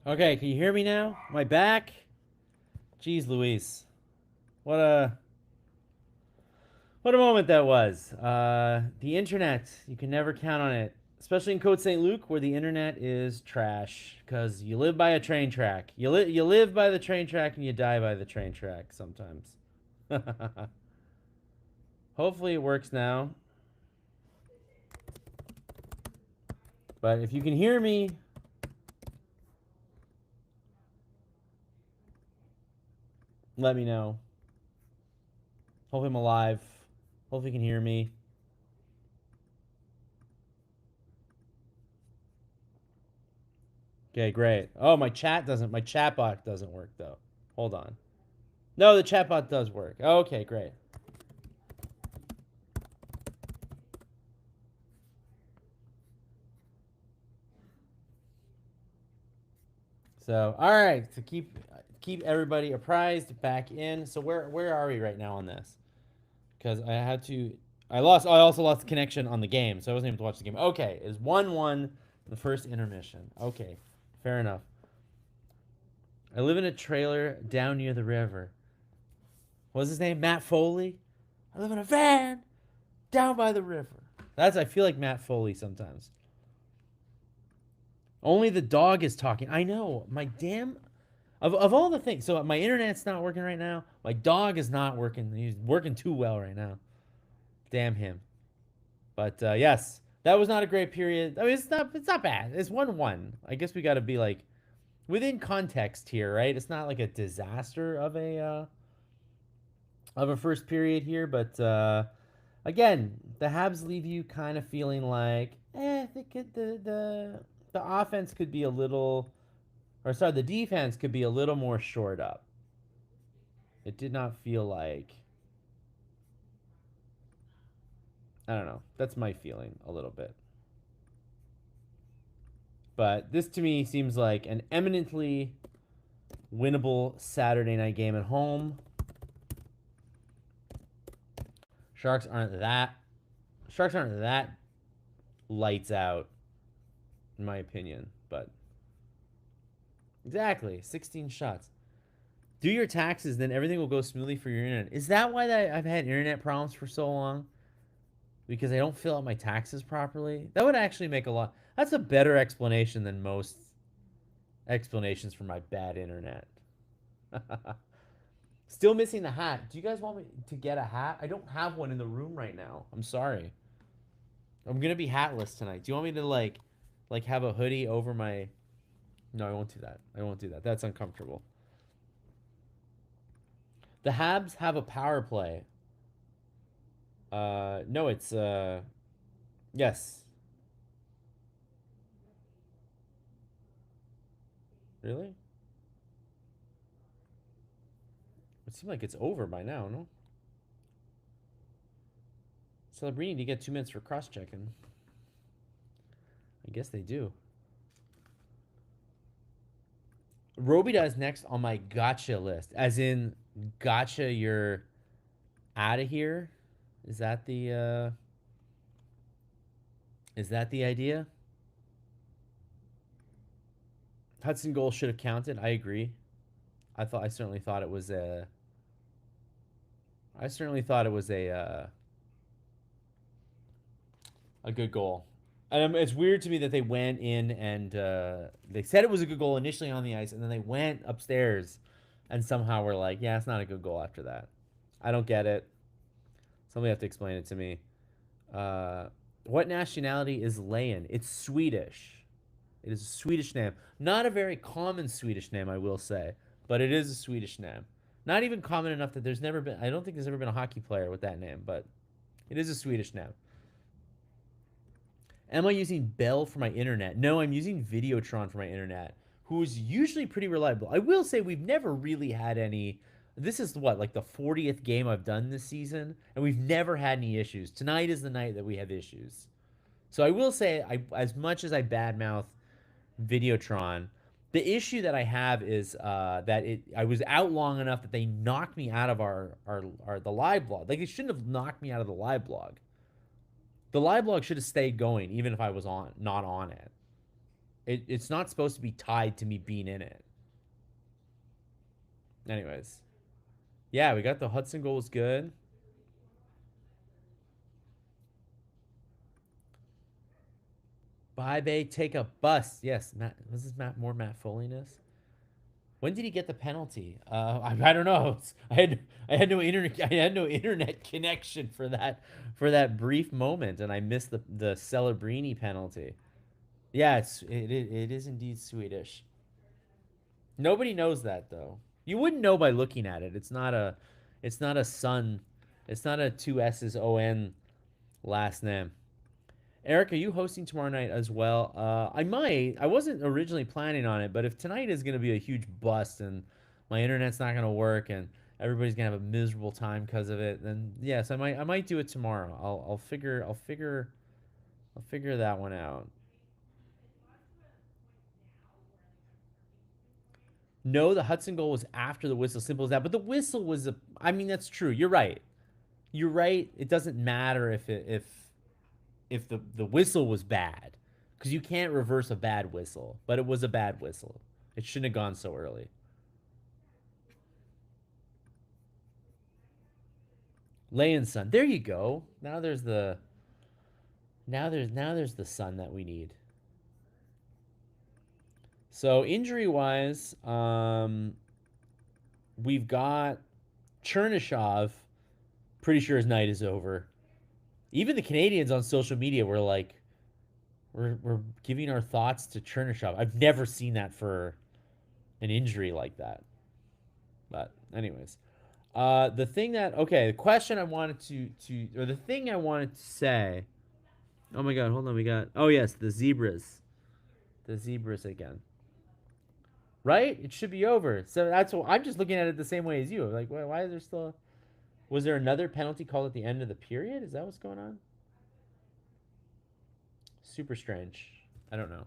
Okay, can you hear me now? Am I back? Jeez Louise. What a what a moment that was. The internet, you can never count on it. Especially in Côte St. Luc where the internet is trash cuz you live by a train track. You live by the train track and you die by the train track sometimes. Hopefully it works now. But if you can hear me, let me know. Hopefully I'm alive. Hopefully you can hear me. Okay, great. Oh, my chat bot doesn't work though. Hold on. No, the chat bot does work. Okay, great. So, all right, to keep everybody apprised, back in. So where are we right now on this? Because I also lost connection on the game, so I wasn't able to watch the game. Okay, it's 1-1 in the first intermission. Okay, fair enough. I live in a trailer down near the river. What's his name? Matt Foley. I live in a van down by the river. I feel like Matt Foley sometimes. Only the dog is talking. I know. My damn. Of all the things. So my internet's not working right now. My dog is not working. He's working too well right now. Damn him. But yes, that was not a great period. I mean, it's not bad. It's 1-1. I guess we got to be like within context here, right? It's not like a disaster of a first period here, but again, the Habs leave you kind of feeling like, the offense could be a little, or sorry, the defense could be a little more shored up. It did not feel like, I don't know. That's my feeling a little bit. But this to me seems like an eminently winnable Saturday night game at home. Sharks aren't that lights out, in my opinion. But exactly, 16 shots. Do your taxes, then everything will go smoothly for your internet. Is that why I've had internet problems for so long? Because I don't fill out my taxes properly? That would actually make a lot. That's a better explanation than most explanations for my bad internet. Still missing the hat. Do you guys want me to get a hat? I don't have one in the room right now. I'm sorry. I'm gonna be hatless tonight. Do you want me to like have a hoodie over my? No, I won't do that. I won't do that. That's uncomfortable. The Habs have a power play. No, it's yes. Really? It seems like it's over by now, no? Celebrini, do you get 2 minutes for cross checking? I guess they do. Robida is next on my gotcha list. As in, gotcha, you're out of here? Is that the idea? Hudson goal should have counted. I agree. I certainly thought it was a I certainly thought it was a good goal. And it's weird to me that they went in and they said it was a good goal initially on the ice, and then they went upstairs and somehow were like, yeah, it's not a good goal after that. I don't get it. Somebody have to explain it to me. What nationality is Leyen? It's Swedish. It is a Swedish name. Not a very common Swedish name, I will say, but it is a Swedish name. Not even common enough that I don't think there's ever been a hockey player with that name, but it is a Swedish name. Am I using Bell for my internet? No, I'm using Videotron for my internet, who is usually pretty reliable. I will say we've never really had any. This is what, like the 40th game I've done this season, and we've never had any issues. Tonight is the night that we have issues. So I will say, as much as I badmouth Videotron, the issue that I have is that I was out long enough that they knocked me out of our the live blog. Like they shouldn't have knocked me out of the live blog. The live blog should have stayed going even if I was not on it. It's not supposed to be tied to me being in it. Anyways, yeah, we got the Hudson goal was good. Bye, Bay, take a bus. Yes, Matt. This is Matt Foley-ness. When did he get the penalty? I don't know. I had no internet. I had no internet connection for that brief moment, and I missed the Celebrini penalty. Yeah, it is indeed Swedish. Nobody knows that though. You wouldn't know by looking at it. It's not a son. It's not a two S's O N last name. Eric, are you hosting tomorrow night as well? I might. I wasn't originally planning on it, but if tonight is going to be a huge bust and my internet's not going to work and everybody's going to have a miserable time because of it, then yes, I might. I might do it tomorrow. I'll figure that one out. No, the Hudson goal was after the whistle. Simple as that. But the whistle was a. I mean, that's true. You're right. You're right. It doesn't matter if the whistle was bad because you can't reverse a bad whistle. But it was a bad whistle. It shouldn't have gone so early. Laying sun. There you go. Now there's the sun that we need. So injury wise, we've got Chernyshov. Pretty sure his night is over. Even the Canadians on social media were like, we're giving our thoughts to Chernyshov. I've never seen that for an injury like that. But anyways, the question I wanted or the thing I wanted to say. Oh my God, hold on, we got. Oh yes, the zebras again. Right? It should be over. So that's what I'm just looking at it the same way as you. Like, why is there still? Was there another penalty called at the end of the period? Is that what's going on? Super strange. I don't know.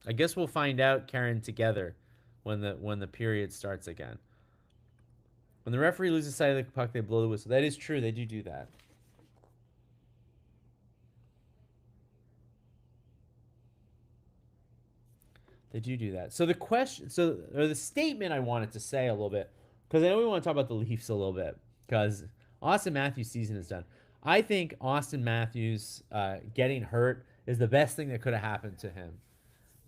I guess we'll find out, Karen, together when the period starts again. When the referee loses sight of the puck, they blow the whistle. That is true. They do that. They do that. So the question, or the statement I wanted to say a little bit, because I know we want to talk about the Leafs a little bit, because Austin Matthews' season is done. I think Austin Matthews getting hurt is the best thing that could have happened to him,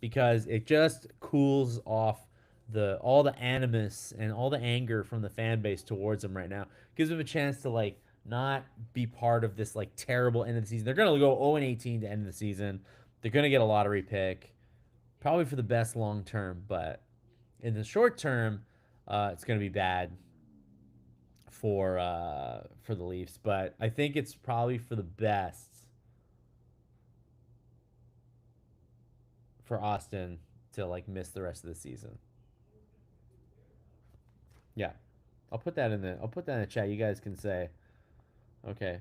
because it just cools off the all the animus and all the anger from the fan base towards him right now. Gives him a chance to like not be part of this like terrible end of the season. They're gonna go 0-18 to end of the season. They're gonna get a lottery pick, probably for the best long term, but in the short term, it's gonna be bad for the Leafs. But I think it's probably for the best for Austin to like miss the rest of the season. Yeah, I'll put that in the chat. You guys can say, okay.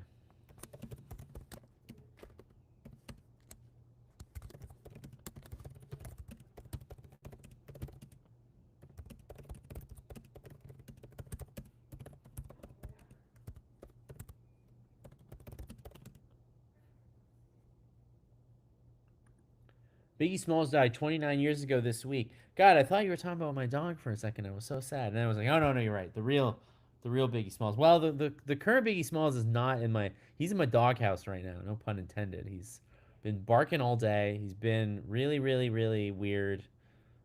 Biggie Smalls died 29 years ago this week. God, I thought you were talking about my dog for a second. I was so sad. And then I was like, oh no, you're right. The real Biggie Smalls. Well, the current Biggie Smalls is not in my. He's in my doghouse right now. No pun intended. He's been barking all day. He's been really, really, really weird.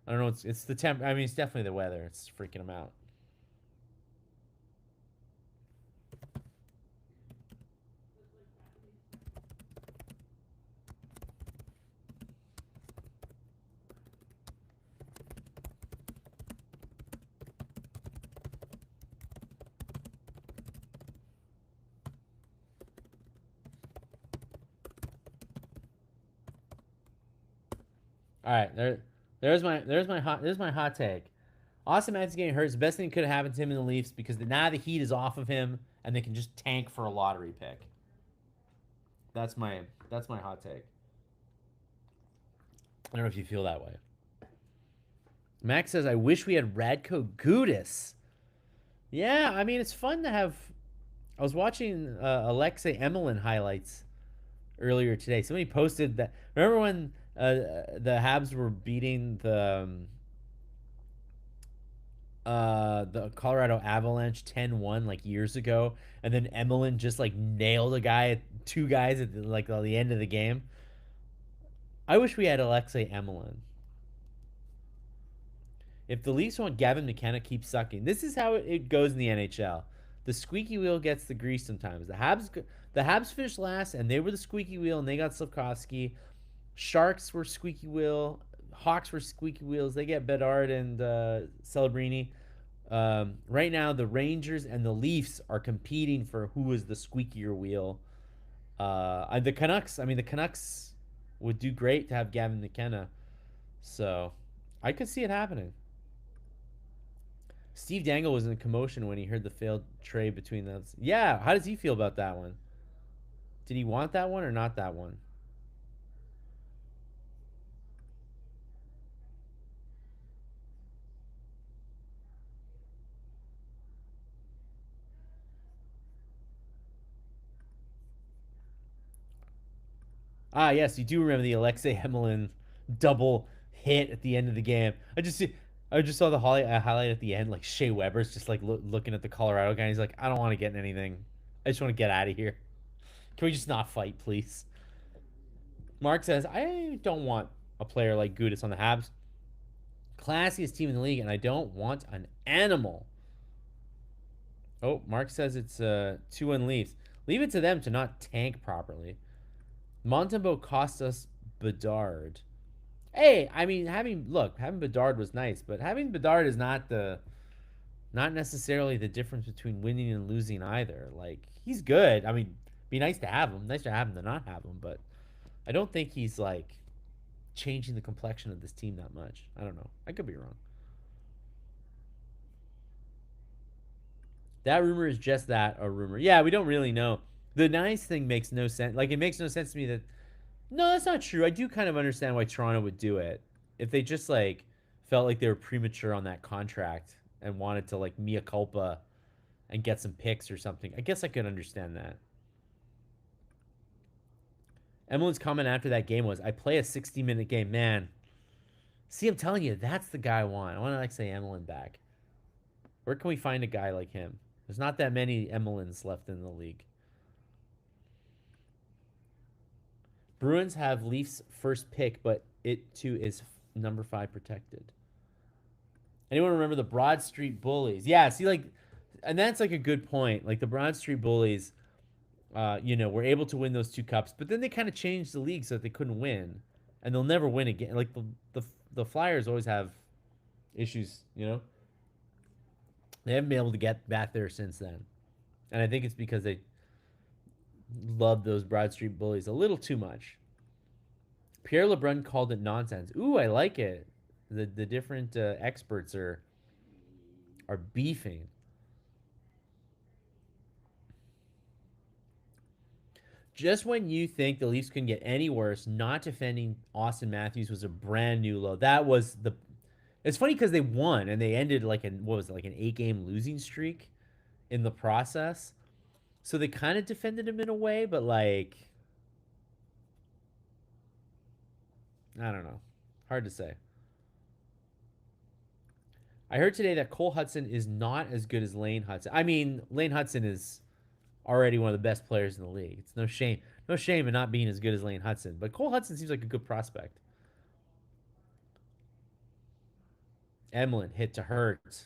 I don't know. It's the temp. I mean, it's definitely the weather. It's freaking him out. All right, there's my hot take. Austin Matthews getting hurt is the best thing that could have happened to him in the Leafs because now the heat is off of him and they can just tank for a lottery pick. That's my that's my hot take. I don't know if you feel that way. Max says, "I wish we had Radko Gudis." Yeah, I mean it's fun to have. I was watching Alexei Emelin highlights earlier today. Somebody posted that. Remember when The Habs were beating the Colorado Avalanche 10-1 like years ago, and then Emelin just like nailed two guys at the end of the game. I wish we had Alexei Emelin. If the Leafs want Gavin McKenna keep sucking, this is how it goes in the NHL. The squeaky wheel gets the grease sometimes. The Habs finished last, and they were the squeaky wheel, and they got Slavkovsky. Sharks were squeaky wheel. Hawks were squeaky wheels. They get Bedard and Celebrini. Right now, the Rangers and the Leafs are competing for who is the squeakier wheel. The Canucks. I mean, the Canucks would do great to have Gavin McKenna. So, I could see it happening. Steve Dangle was in a commotion when he heard the failed trade between them. Yeah, how does he feel about that one? Did he want that one or not that one? Ah, yes, you do remember the Alexei Emelin double hit at the end of the game. I just saw the highlight at the end, like Shea Weber's just like looking at the Colorado guy. He's like, I don't want to get in anything. I just want to get out of here. Can we just not fight, please? Mark says, I don't want a player like Gudis on the Habs. Classiest team in the league, and I don't want an animal. Oh, Mark says it's 2-1 Leafs. Leave it to them to not tank properly. Montembeau cost us Bedard. Hey, I mean, having Bedard was nice, but having Bedard is not necessarily the difference between winning and losing either. Like he's good. I mean, be nice to have him. Nice to have him than not have him, but I don't think he's like changing the complexion of this team that much. I don't know. I could be wrong. That rumor is just that, a rumor. Yeah, we don't really know. The nice thing makes no sense. Like it makes no sense to me that no, that's not true. I do kind of understand why Toronto would do it. If they just like felt like they were premature on that contract and wanted to like mea culpa and get some picks or something. I guess I could understand that. Emily's comment after that game was, "I play a 60-minute game, man." See, I'm telling you, that's the guy I want. I want to like say Emlyn back. Where can we find a guy like him? There's not that many Emelyns left in the league. Bruins have Leafs first pick, but it too is number 5 protected. Anyone remember the Broad Street Bullies? Yeah, see, like, and that's like a good point. Like the Broad Street Bullies, were able to win those 2 cups, but then they kind of changed the league so that they couldn't win, and they'll never win again. Like the Flyers always have issues. They haven't been able to get back there since then, and I think it's because they love those Broad Street Bullies a little too much. Pierre LeBrun called it nonsense. Ooh, I like it. The different experts are beefing. Just when you think the Leafs couldn't get any worse, not defending Austin Matthews was a brand new low. That was the. It's funny because they won and they ended like an 8-game losing streak in the process. So they kind of defended him in a way, but like I don't know, hard to say. I heard today that Cole Hudson is not as good as Lane Hudson. I mean, Lane Hudson is already one of the best players in the league. It's no shame in not being as good as Lane Hudson. But Cole Hudson seems like a good prospect. Emlyn hit to hurt.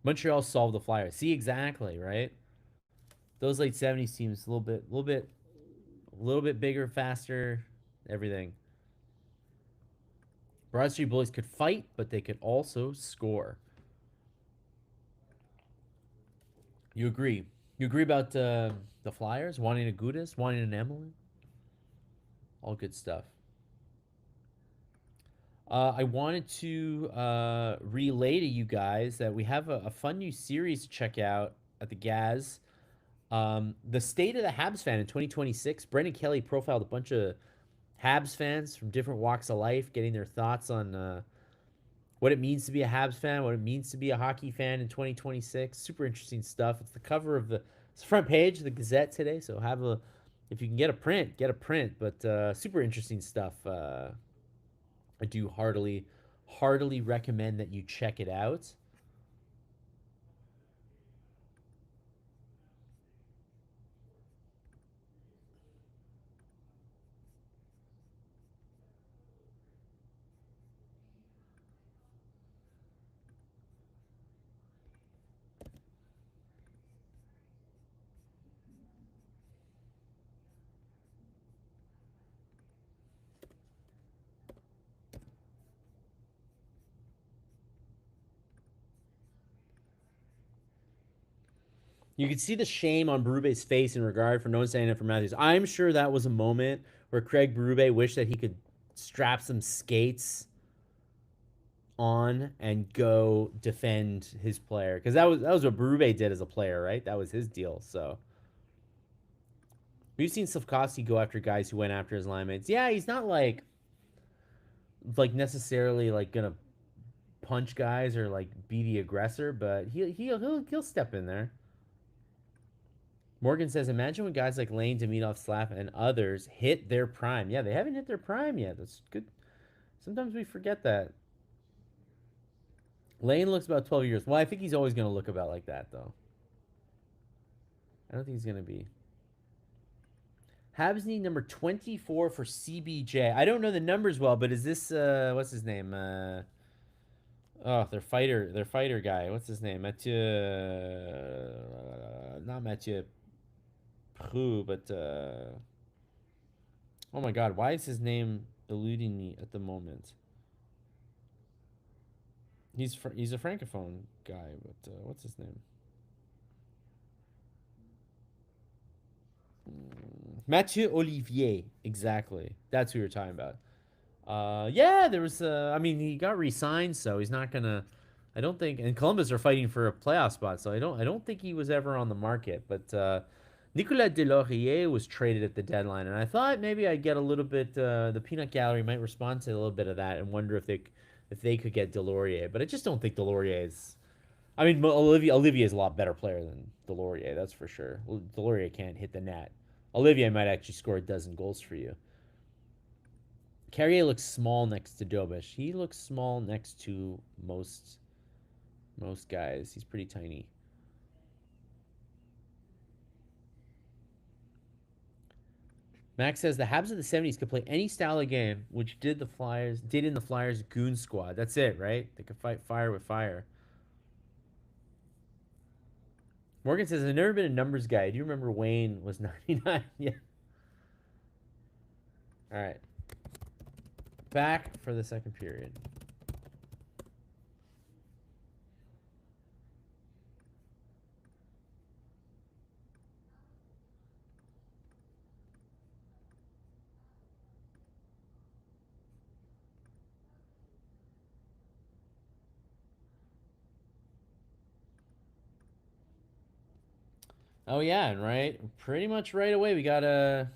Montreal solved the Flyers. See exactly right. Those late '70s teams a little bit bigger, faster, everything. Broad Street Bullies could fight, but they could also score. You agree? You agree about the Flyers wanting a Gudis, wanting an Emily? All good stuff. I wanted to relay to you guys that we have a fun new series to check out at the Gaz. The State of the Habs Fan in 2026. Brendan Kelly profiled a bunch of Habs fans from different walks of life, getting their thoughts on what it means to be a Habs fan, what it means to be a hockey fan in 2026. Super interesting stuff. It's the cover of it's the front page of the Gazette today, so If you can get a print, get a print. But super interesting stuff. I do heartily recommend that you check it out. You could see the shame on Berube's face in regard for no one standing up for Matthews. I'm sure that was a moment where Craig Berube wished that he could strap some skates on and go defend his player, because that was what Berube did as a player, right? That was his deal. So we've seen Slavkovsky go after guys who went after his line mates. Yeah, he's not like necessarily like gonna punch guys or like be the aggressor, but he'll step in there. Morgan says, imagine when guys like Lane, Demidov, Slav, and others hit their prime. Yeah, they haven't hit their prime yet. That's good. Sometimes we forget that. Lane looks about 12 years. Well, I think he's always going to look about like that, though. I don't think he's going to be. Habsney, number 24 for CBJ. I don't know the numbers well, but is this, what's his name? Their fighter guy. What's his name? Mathieu, not Mathieu Prou, but, oh my God, why is his name eluding me at the moment? He's a francophone guy, but what's his name? Mathieu Olivier, exactly. That's who you're talking about. Yeah, there was. I mean, he got re-signed, so he's not gonna. I don't think. And Columbus are fighting for a playoff spot, so I don't. I don't think he was ever on the market. But Nicolas Delaurier was traded at the deadline, and I thought maybe I'd get a little bit. The Peanut Gallery might respond to a little bit of that and wonder if they could get Delaurier. But I just don't think Delaurier is. I mean, Olivier is a lot better player than Delaurier, that's for sure. Delaurier can't hit the net. Olivier might actually score a dozen goals for you. Carrier looks small next to Dobish. He looks small next to most guys. He's pretty tiny. Max says the Habs of the 70s could play any style of game, which did in the Flyers goon squad. That's it, right? They could fight fire with fire. Morgan says, I've never been a numbers guy. Do you remember Wayne was 99? Yeah. All right. Back for the second period. Oh, yeah, and pretty much right away, we got a.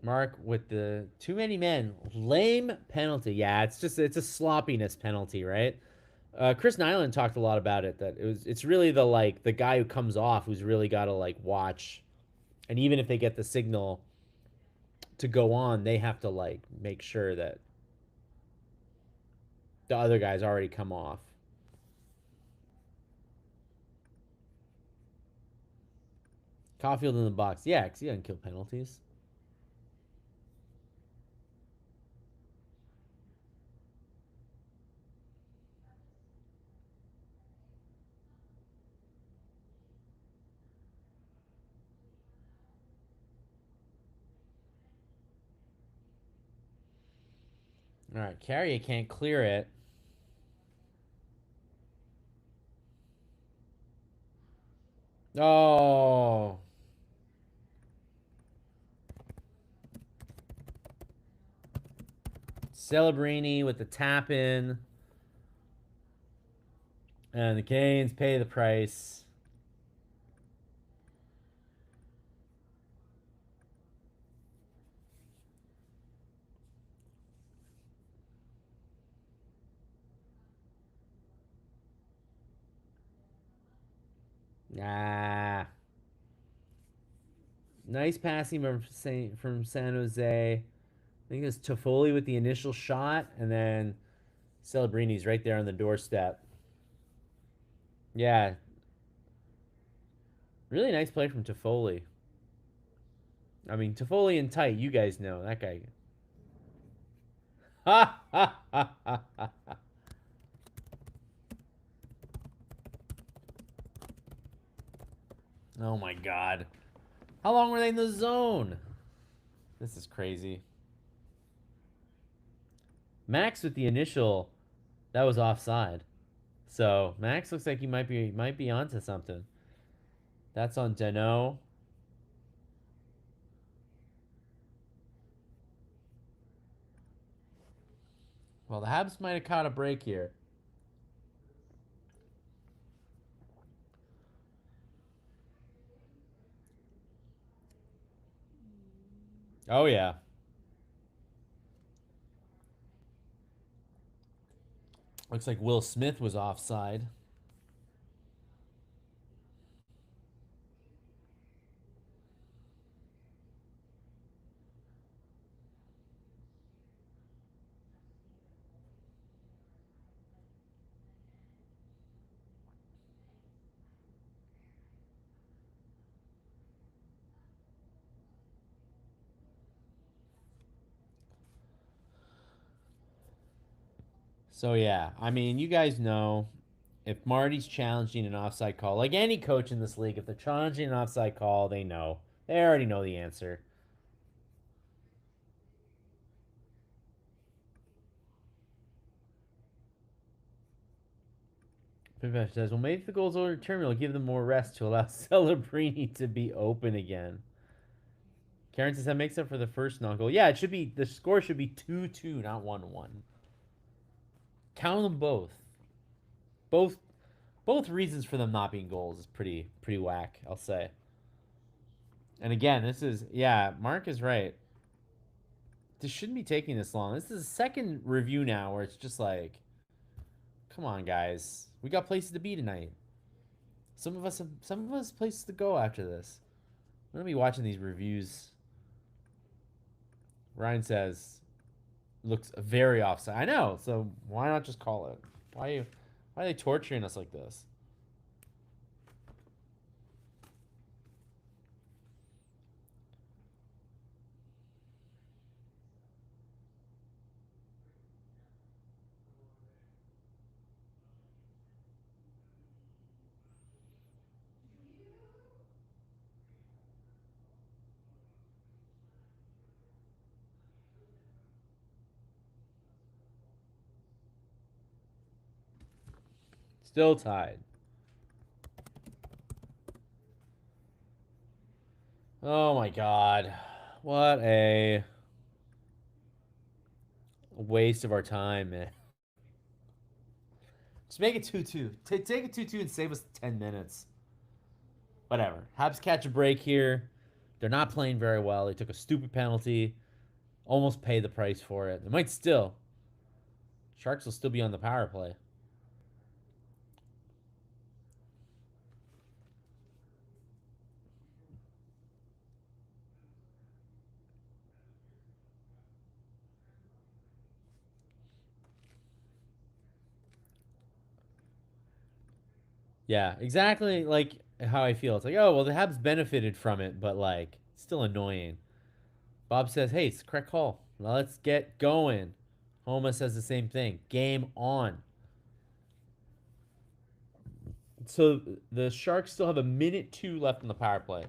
Mark with the too many men. Lame penalty. Yeah, it's a sloppiness penalty, right? Chris Nyland talked a lot about it. That it's really the guy who comes off who's really got to like watch, and even if they get the signal to go on, they have to like make sure that the other guy's already come off. Caulfield in the box. Yeah, because he doesn't kill penalties. All right, Carrier can't clear it. Oh, Celebrini with the tap in. And the Canadiens pay the price. Nah. Nice passing from San Jose. I think it's Toffoli with the initial shot, and then Celebrini's right there on the doorstep. Yeah, really nice play from Toffoli. I mean, Toffoli and tight, you guys know that guy. Ha ha ha ha ha. Oh my god. How long were they in the zone? This is crazy. Max with the initial, that was offside. So Max looks like he might be onto something. That's on Dano. Well, the Habs might have caught a break here. Oh yeah. Looks like Will Smith was offside. So yeah, I mean, you guys know if Marty's challenging an offside call, like any coach in this league, if they're challenging an offside call, they know. They already know the answer. Pipesh says, well, maybe if the goal's overturned, it'll give them more rest to allow Celebrini to be open again. Karen says that makes up for the first non-goal. Yeah, it should be the score should be 2-2, not 1-1. Count them both. Both both reasons for them not being goals is pretty whack, I'll say. And again, this is yeah, Mark is right. This shouldn't be taking this long. This is the second review now where it's just like, come on, guys, we got places to be tonight. Some of us places to go after this. I'm gonna be watching these reviews. Ryan says looks very offside. I know, so why not just call it? Why are they torturing us like this? Still tied. Oh my god. What a waste of our time, man. Just make it 2-2. Take it 2-2 and save us 10 minutes. Whatever. Habs catch a break here. They're not playing very well. They took a stupid penalty. Almost pay the price for it. They might still. Sharks will still be on the power play. Yeah, exactly like how I feel. It's like, oh, well, the Habs benefited from it, but like, still annoying. Bob says, hey, it's the correct call. Let's get going. Homa says the same thing. Game on. So the Sharks still have a minute 2 left in the power play.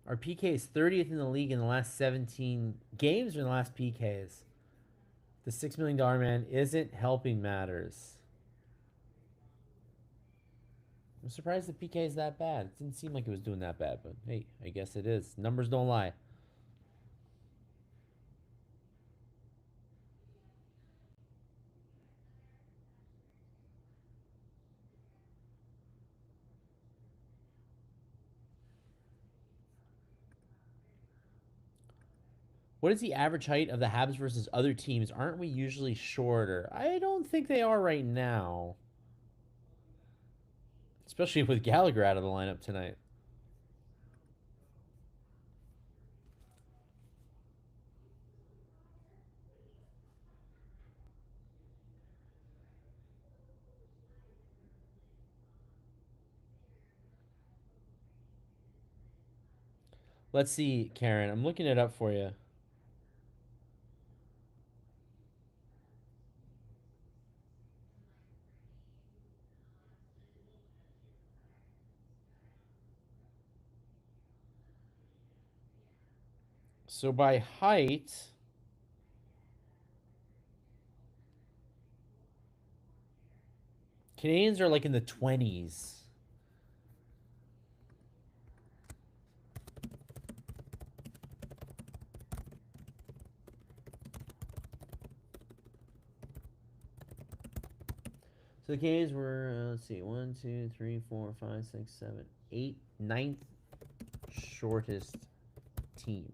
Our PK is 30th in the league in the last 17 games or in the last PKs. The $6 million man isn't helping matters. I'm surprised the PK is that bad. It didn't seem like it was doing that bad, but hey, I guess it is. Numbers don't lie. What is the average height of the Habs versus other teams? Aren't we usually shorter? I don't think they are right now. Especially with Gallagher out of the lineup tonight. Let's see, Karen. I'm looking it up for you. So by height, Canadians are like in the 20s. So the Canadians were, let's see, 1, 2, 3, 4, 5, 6, 7, 8, ninth shortest team.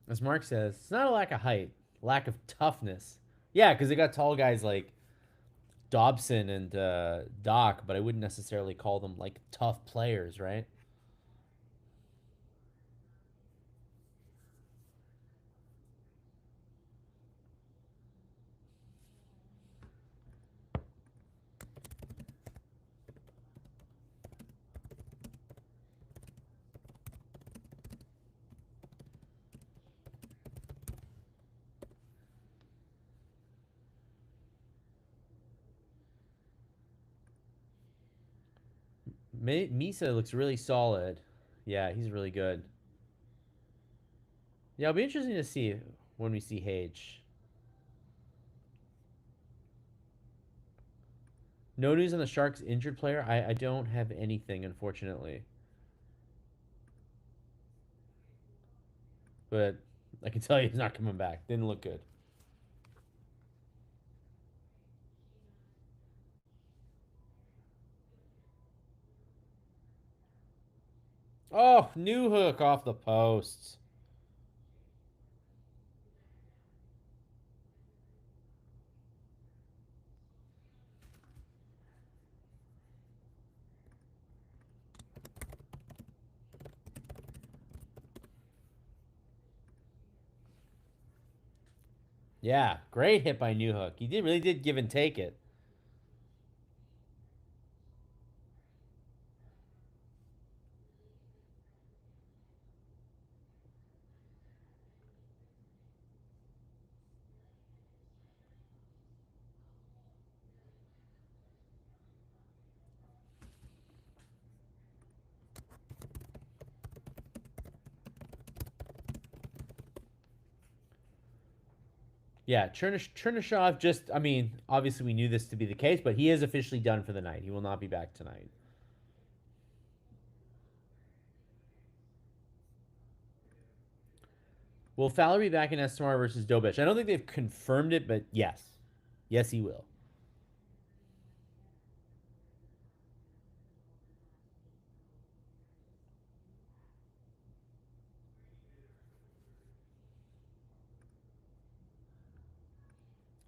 As Mark says, it's not a lack of height, lack of toughness. Yeah, because they got tall guys like Dobson and Doc, but I wouldn't necessarily call them like tough players, right? Misa looks really solid. Yeah, he's really good. Yeah, it'll be interesting to see when we see Hage. No news on the Sharks injured player. I don't have anything, unfortunately. But I can tell you he's not coming back. Didn't look good. Oh, new hook off the posts. Yeah, great hit by New Hook. He really did give and take it. Yeah, Chernyshov just, I mean, obviously we knew this to be the case, but he is officially done for the night. He will not be back tonight. Will Fowler be back in S tomorrow versus Dobich? I don't think they've confirmed it, but yes. Yes, he will.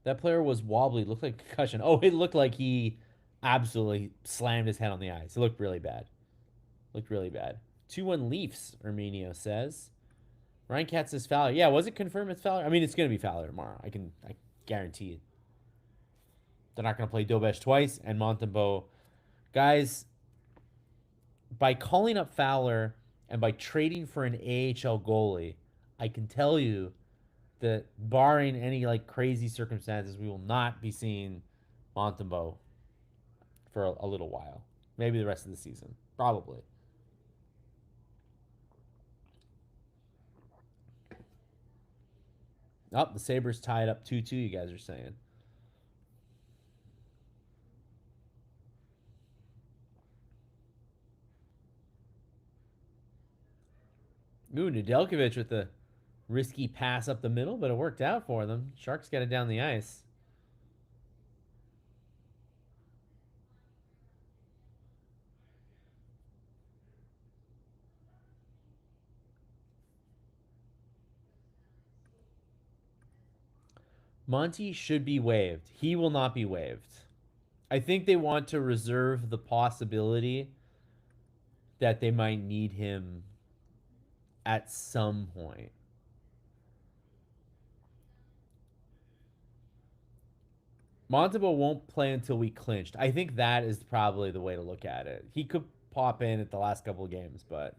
That player was wobbly. Looked like concussion. Oh, it looked like he absolutely slammed his head on the ice. It looked really bad. Looked really bad. 2-1 Leafs, Armenio says. Ryan Katz says Fowler. Yeah, was it confirmed it's Fowler? I mean, it's going to be Fowler tomorrow. I guarantee it. They're not going to play Dobesh twice and Montembeau. Guys, by calling up Fowler and by trading for an AHL goalie, I can tell you that barring any like crazy circumstances, we will not be seeing Montembeau for a little while. Maybe the rest of the season. Probably. Oh, the Sabres tied up 2-2, you guys are saying. Ooh, Nedeljkovic with the risky pass up the middle, but it worked out for them. Sharks got it down the ice. Monty should be waived. He will not be waived. I think they want to reserve the possibility that they might need him at some point. Montembeau won't play until we clinched. I think that is probably the way to look at it. He could pop in at the last couple of games, but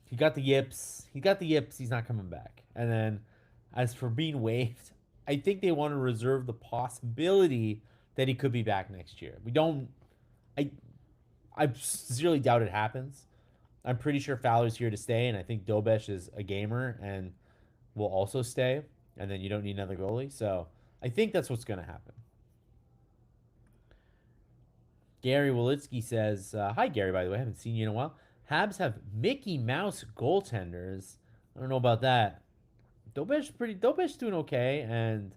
he got the yips. He got the yips. He's not coming back. And then as for being waived, I think they want to reserve the possibility that he could be back next year. We don't. I I sincerely doubt it happens. I'm pretty sure Fowler's here to stay, and I think Dobesh is a gamer and will also stay. And then you don't need another goalie. So I think that's what's going to happen. Gary Walitsky says, "Hi Gary, by the way, I haven't seen you in a while. Habs have Mickey Mouse goaltenders. I don't know about that. Dobesh doing okay, and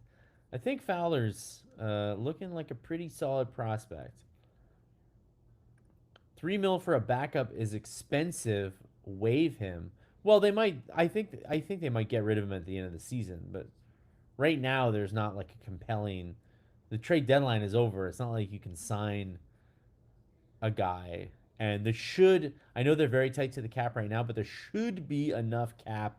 I think Fowler's looking like a pretty solid prospect. 3 mil for a backup is expensive. Waive him. Well, they might. I think they might get rid of him at the end of the season, but right now there's not like a compelling. The trade deadline is over. It's not like you can sign a guy. And there should. I know they're very tight to the cap right now, but there should be enough cap,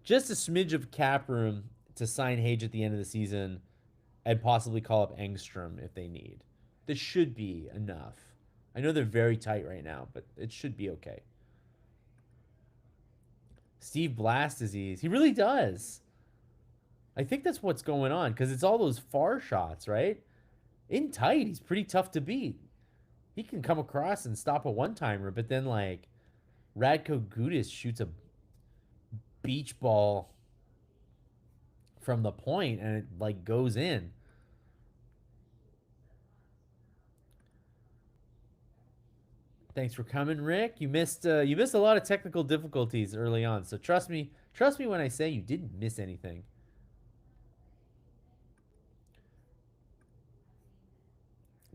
just a smidge of cap room to sign Hage at the end of the season and possibly call up Engstrom if they need. This should be enough. I know they're very tight right now, but it should be okay. Steve Blast disease. He really does. I think that's what's going on because it's all those far shots, right? In tight, he's pretty tough to beat. He can come across and stop a one timer, but then like Radko Gudis shoots a beach ball from the point and it like goes in. Thanks for coming, Rick. You missed a lot of technical difficulties early on, so trust me when I say you didn't miss anything.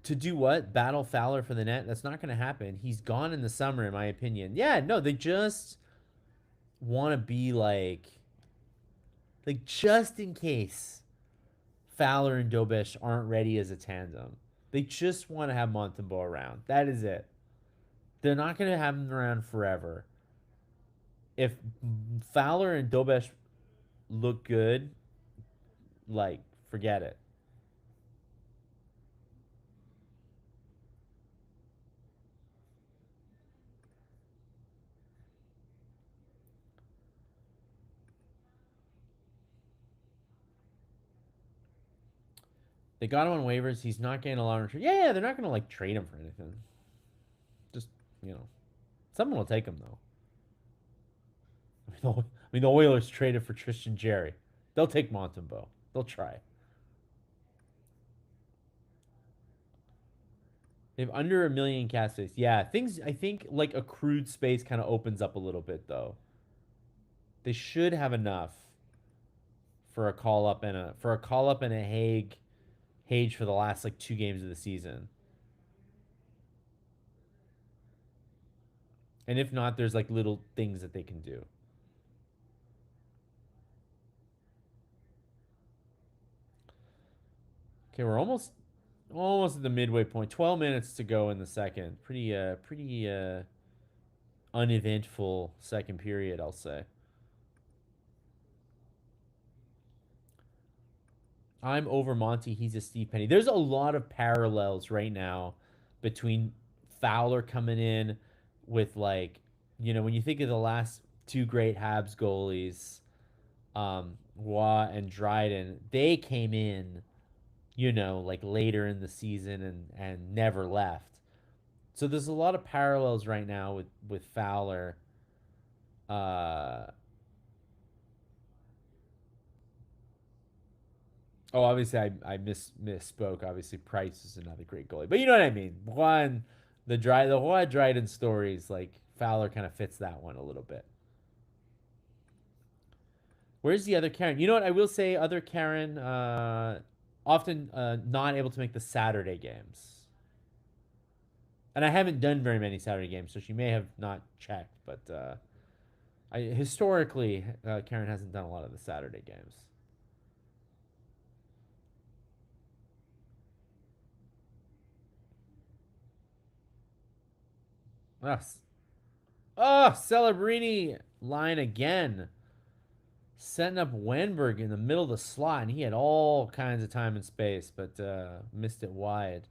To do what? Battle Fowler for the net? That's not going to happen. He's gone in the summer, in my opinion. Yeah, no, they just want to be like just in case Fowler and Dobesh aren't ready as a tandem. They just want to have Montembeau around. That is it. They're not going to have him around forever. If Fowler and Dobesh look good, like forget it. They got him on waivers. He's not getting a lot of. Yeah, they're not going to like trade him for anything. Just you know, someone will take him though. I mean, the Oilers traded for Tristan Jerry. They'll take Montembeau. They'll try. They have under a million cap space. Yeah, things I think like accrued space kind of opens up a little bit though. They should have enough for a call up and a Hage for the last like 2 games of the season. And if not, there's like little things that they can do. Okay, we're almost at the midway point. 12 minutes to go in the second. Pretty uneventful second period, I'll say. I'm over Monty. He's a Steve Penny. There's a lot of parallels right now between Fowler coming in with like, when you think of the last two great Habs goalies, Waugh and Dryden, they came in, like later in the season and never left. So there's a lot of parallels right now with Fowler. Uh, oh, obviously I misspoke. Obviously Price is another great goalie, but you know what I mean. One, the Waugh Dryden stories, like Fowler kind of fits that one a little bit. Where's the other Karen? You know what? I will say, other Karen, often not able to make the Saturday games. And I haven't done very many Saturday games, so she may have not checked. But historically, Karen hasn't done a lot of the Saturday games. Oh, Celebrini line again. Setting up Wenberg in the middle of the slot, and he had all kinds of time and space, but missed it wide.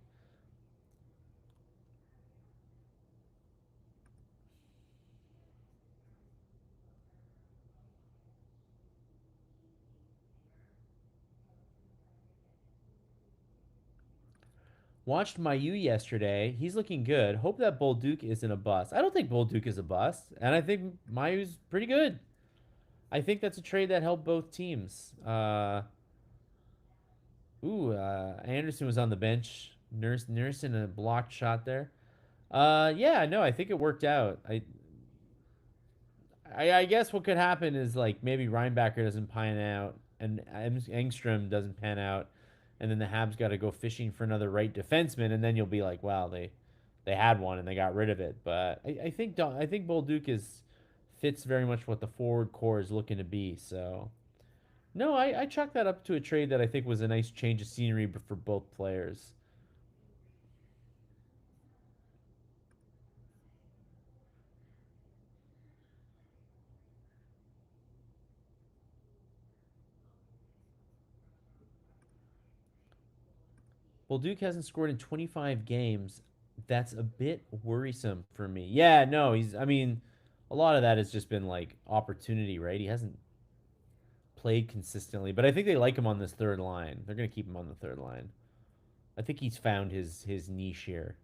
Watched Mayu yesterday. He's looking good. Hope that Bolduc isn't a bust. I don't think Bolduc is a bust, and I think Mayu's pretty good. I think that's a trade that helped both teams. Anderson was on the bench. Nursing a blocked shot there. Yeah, no, I think it worked out. I guess what could happen is like maybe Reinbacher doesn't pan out and Engstrom doesn't pan out, and then the Habs got to go fishing for another right defenseman, and then you'll be like, wow, they had one and they got rid of it. But I think Bolduc is fits very much what the forward core is looking to be. So no, I chalk that up to a trade that I think was a nice change of scenery for both players. Well, Duke hasn't scored in 25 games. That's a bit worrisome for me. Yeah, no, I mean, a lot of that has just been like opportunity, right? He hasn't played consistently, but I think they like him on this third line. They're going to keep him on the third line. I think he's found his niche here.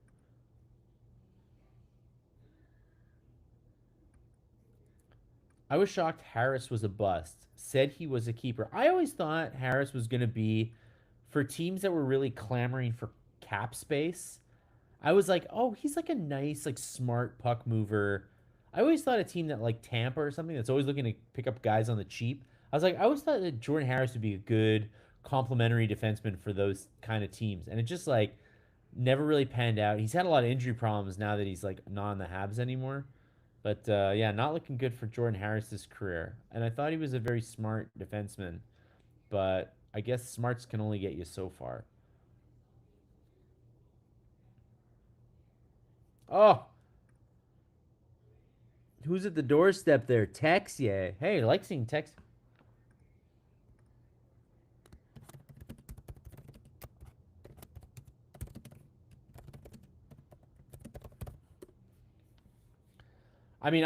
I was shocked Harris was a bust. Said he was a keeper. I always thought Harris was going to be for teams that were really clamoring for cap space. I was like, oh, he's like a nice, like smart puck mover. I always thought a team that like Tampa or something that's always looking to pick up guys on the cheap. I was like, I always thought that Jordan Harris would be a good complementary defenseman for those kind of teams, and it just like never really panned out. He's had a lot of injury problems now that he's like not on the Habs anymore. But yeah, not looking good for Jordan Harris's career. And I thought he was a very smart defenseman, but I guess smarts can only get you so far. Oh, who's at the doorstep there? Tex, yeah. Hey, I like seeing Tex. I mean,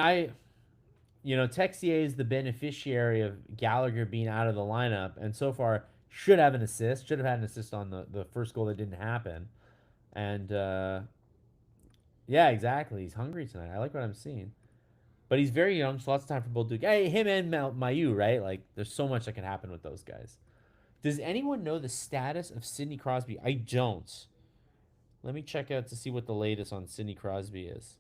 Texier is the beneficiary of Gallagher being out of the lineup, and so far should have an assist. Should have had an assist on the first goal that didn't happen. And yeah, exactly. He's hungry tonight. I like what I'm seeing. But he's very young, so lots of time for Bolduc. Hey, him and Mayu, right? Like, there's so much that can happen with those guys. Does anyone know the status of Sidney Crosby? I don't. Let me check out to see what the latest on Sidney Crosby is.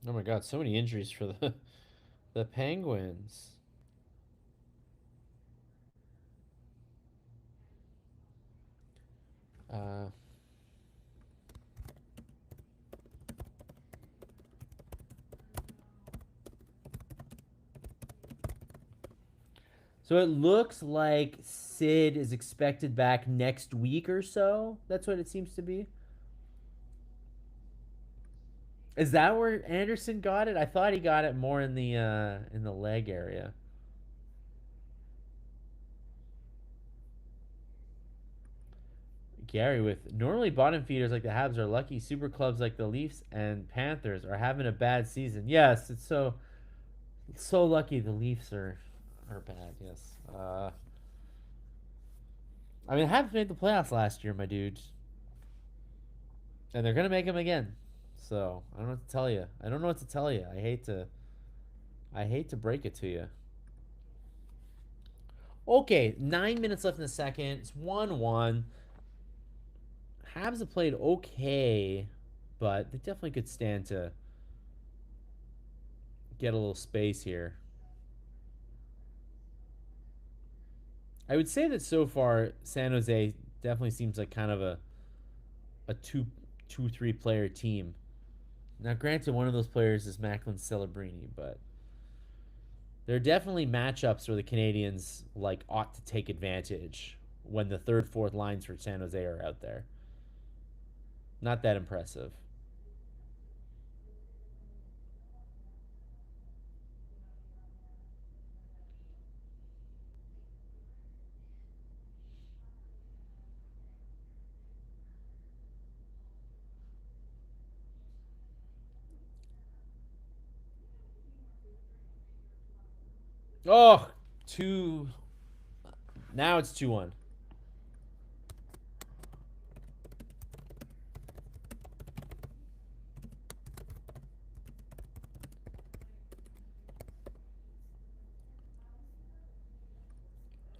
Oh my God, so many injuries for the Penguins. Uh, So it looks like Sid is expected back next week or so. That's what it seems to be. Is that where Anderson got it? I thought he got it more in the leg area. Gary with normally bottom feeders like the Habs are lucky. Super clubs like the Leafs and Panthers are having a bad season. Yes, it's so lucky the Leafs are bad. Yes. I mean, the Habs made the playoffs last year, my dude, and they're gonna make them again. So I don't know what to tell you. I don't know what to tell you. I hate to break it to you. Okay, 9 minutes left in the second. It's 1-1. Habs have played okay, but they definitely could stand to get a little space here. I would say that so far, San Jose definitely seems like kind of a three player team. Now, granted, one of those players is Macklin Celebrini, but there are definitely matchups where the Canadians like ought to take advantage when the third, fourth lines for San Jose are out there. Not that impressive. Oh, two. Now it's 2-1.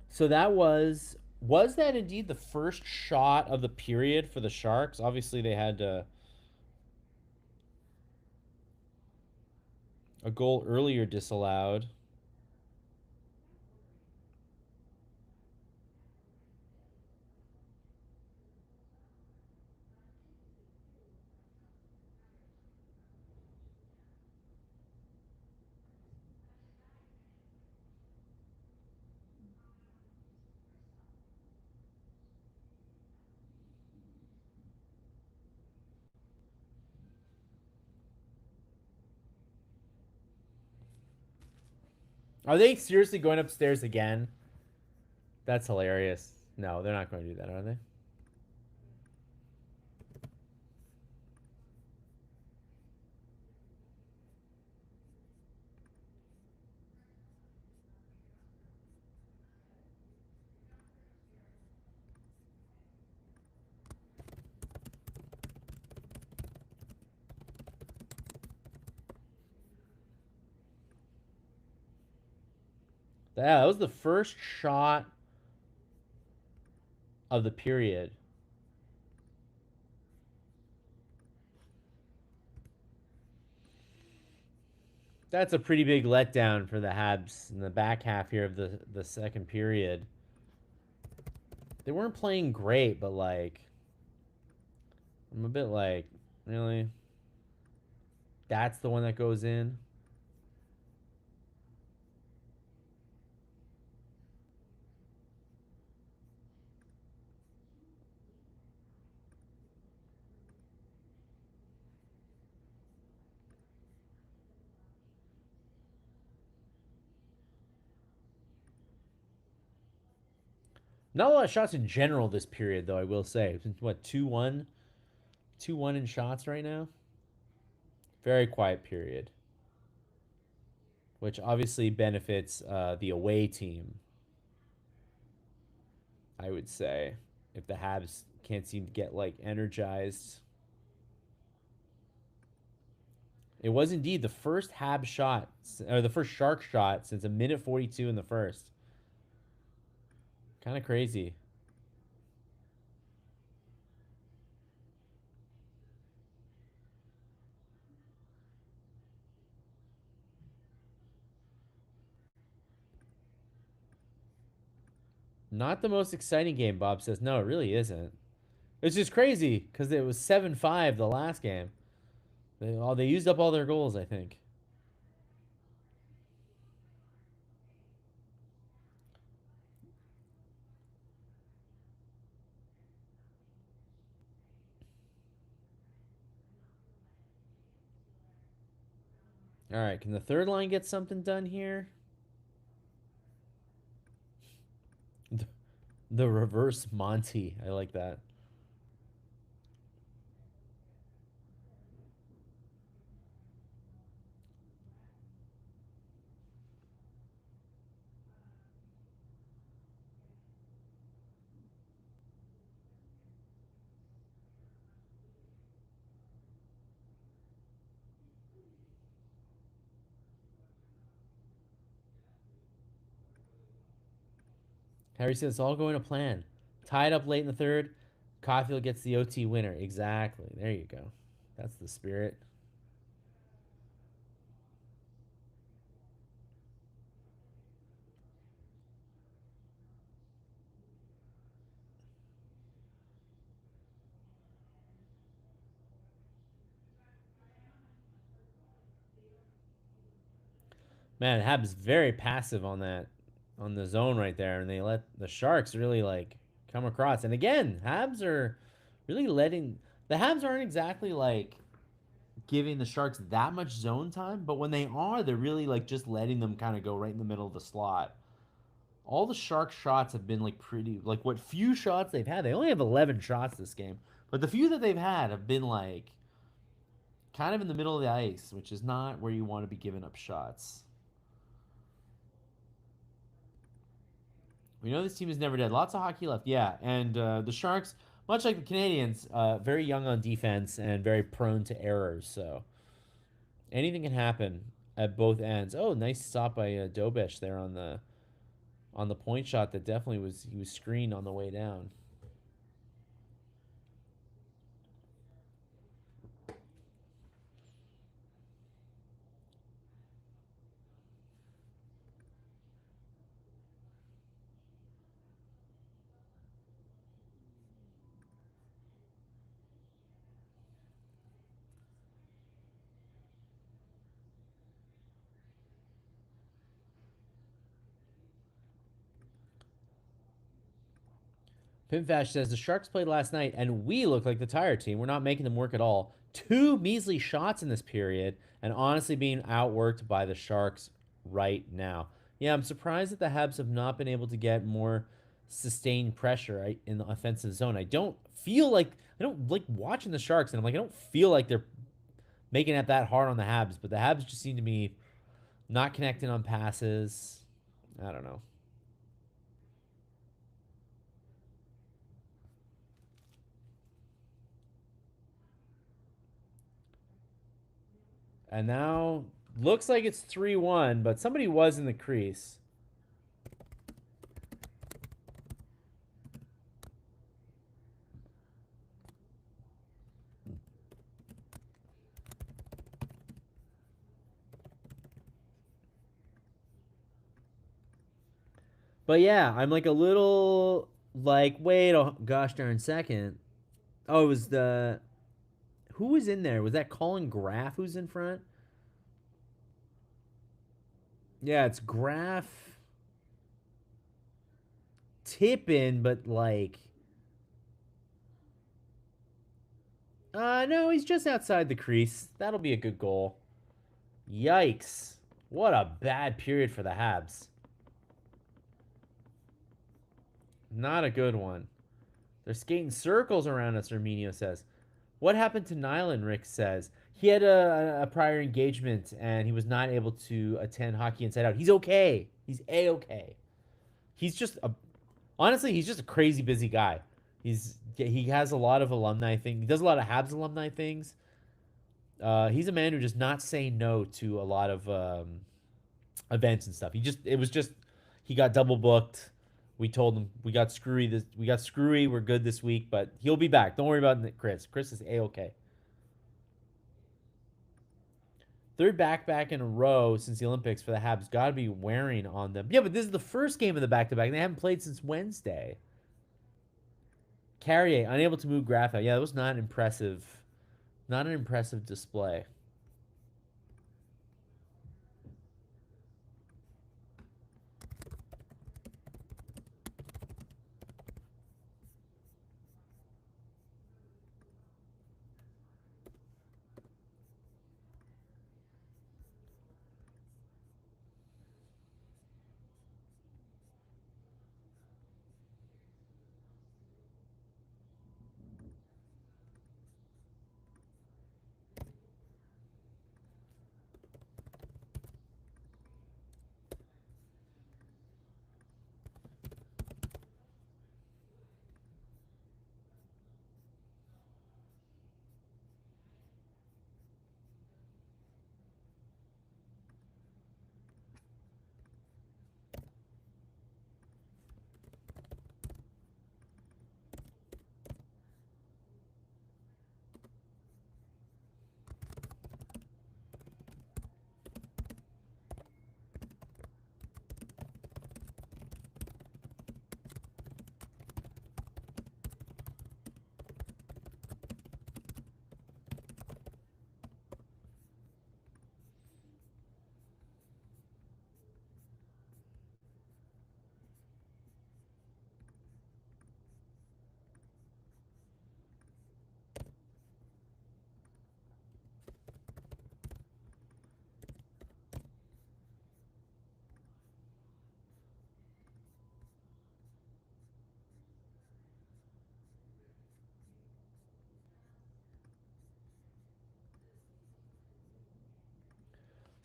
So that was that indeed the first shot of the period for the Sharks? Obviously, they had a goal earlier disallowed. Are they seriously going upstairs again? That's hilarious. No, they're not going to do that, are they? Yeah, that was the first shot of the period. That's a pretty big letdown for the Habs in the back half here of the second period. They weren't playing great, but like I'm a bit like, really? That's the one that goes in? Not a lot of shots in general this period, though, I will say. What, 2-1? 2-1 in shots right now? Very quiet period, which obviously benefits the away team, I would say. If the Habs can't seem to get, like, energized. It was indeed the first Habs shot, or the first Shark shot since a minute 42 in the first. Kind of crazy. Not the most exciting game, Bob says. No, it really isn't. It's just crazy because it was 7-5 the last game. They used up all their goals, I think. All right, can the third line get something done here? The reverse Monty. I like that. Harry says it's all going to plan. Tied up late in the third. Caulfield gets the OT winner. Exactly. There you go. That's the spirit. Man, Habs very passive on that, on the zone right there, and they let the Sharks really like come across. And again, Habs are really letting the Habs aren't exactly like giving the Sharks that much zone time, but when they are, they're really like just letting them kind of go right in the middle of the slot. All the Shark shots have been like pretty like what few shots they've had. They only have 11 shots this game, but the few that they've had have been like kind of in the middle of the ice, which is not where you want to be giving up shots. We know this team is never dead. Lots of hockey left. Yeah. And the Sharks, much like the Canadiens, very young on defense and very prone to errors. So anything can happen at both ends. Oh, nice stop by Dobish there on the point shot. That definitely was he was screened on the way down. Pimfash says the Sharks played last night and we look like the tired team. We're not making them work at all. Two measly shots in this period and honestly being outworked by the Sharks right now. Yeah, I'm surprised that the Habs have not been able to get more sustained pressure in the offensive zone. I don't like watching the Sharks and I'm like I don't feel like they're making it that hard on the Habs, but the Habs just seem to be not connecting on passes. I don't know. And now looks like it's 3-1, but somebody was in the crease. But yeah, I'm like a little like, wait a gosh darn second. Oh, it was the who was in there? Was that Colin Graff who's in front? Yeah, it's Graff tipping, but like no, he's just outside the crease. That'll be a good goal. Yikes. What a bad period for the Habs. Not a good one. They're skating circles around us, Arminio says. What happened to Nyland, Rick says. He had a prior engagement and he was not able to attend Hockey Inside Out. He's okay. He's A-okay. He's just a honestly, he's just a crazy busy guy. He has a lot of alumni things. He does a lot of Habs alumni things. He's a man who does not say no to a lot of events and stuff. It was just he got double booked. We told him we got screwy. We got screwy. We're good this week, but he'll be back. Don't worry about Chris. Chris is A-okay. Third back in a row since the Olympics for the Habs. Got to be wearing on them. Yeah, but this is the first game of the back to back. They haven't played since Wednesday. Carrier unable to move Graph out. Yeah, that was not impressive. Not an impressive display.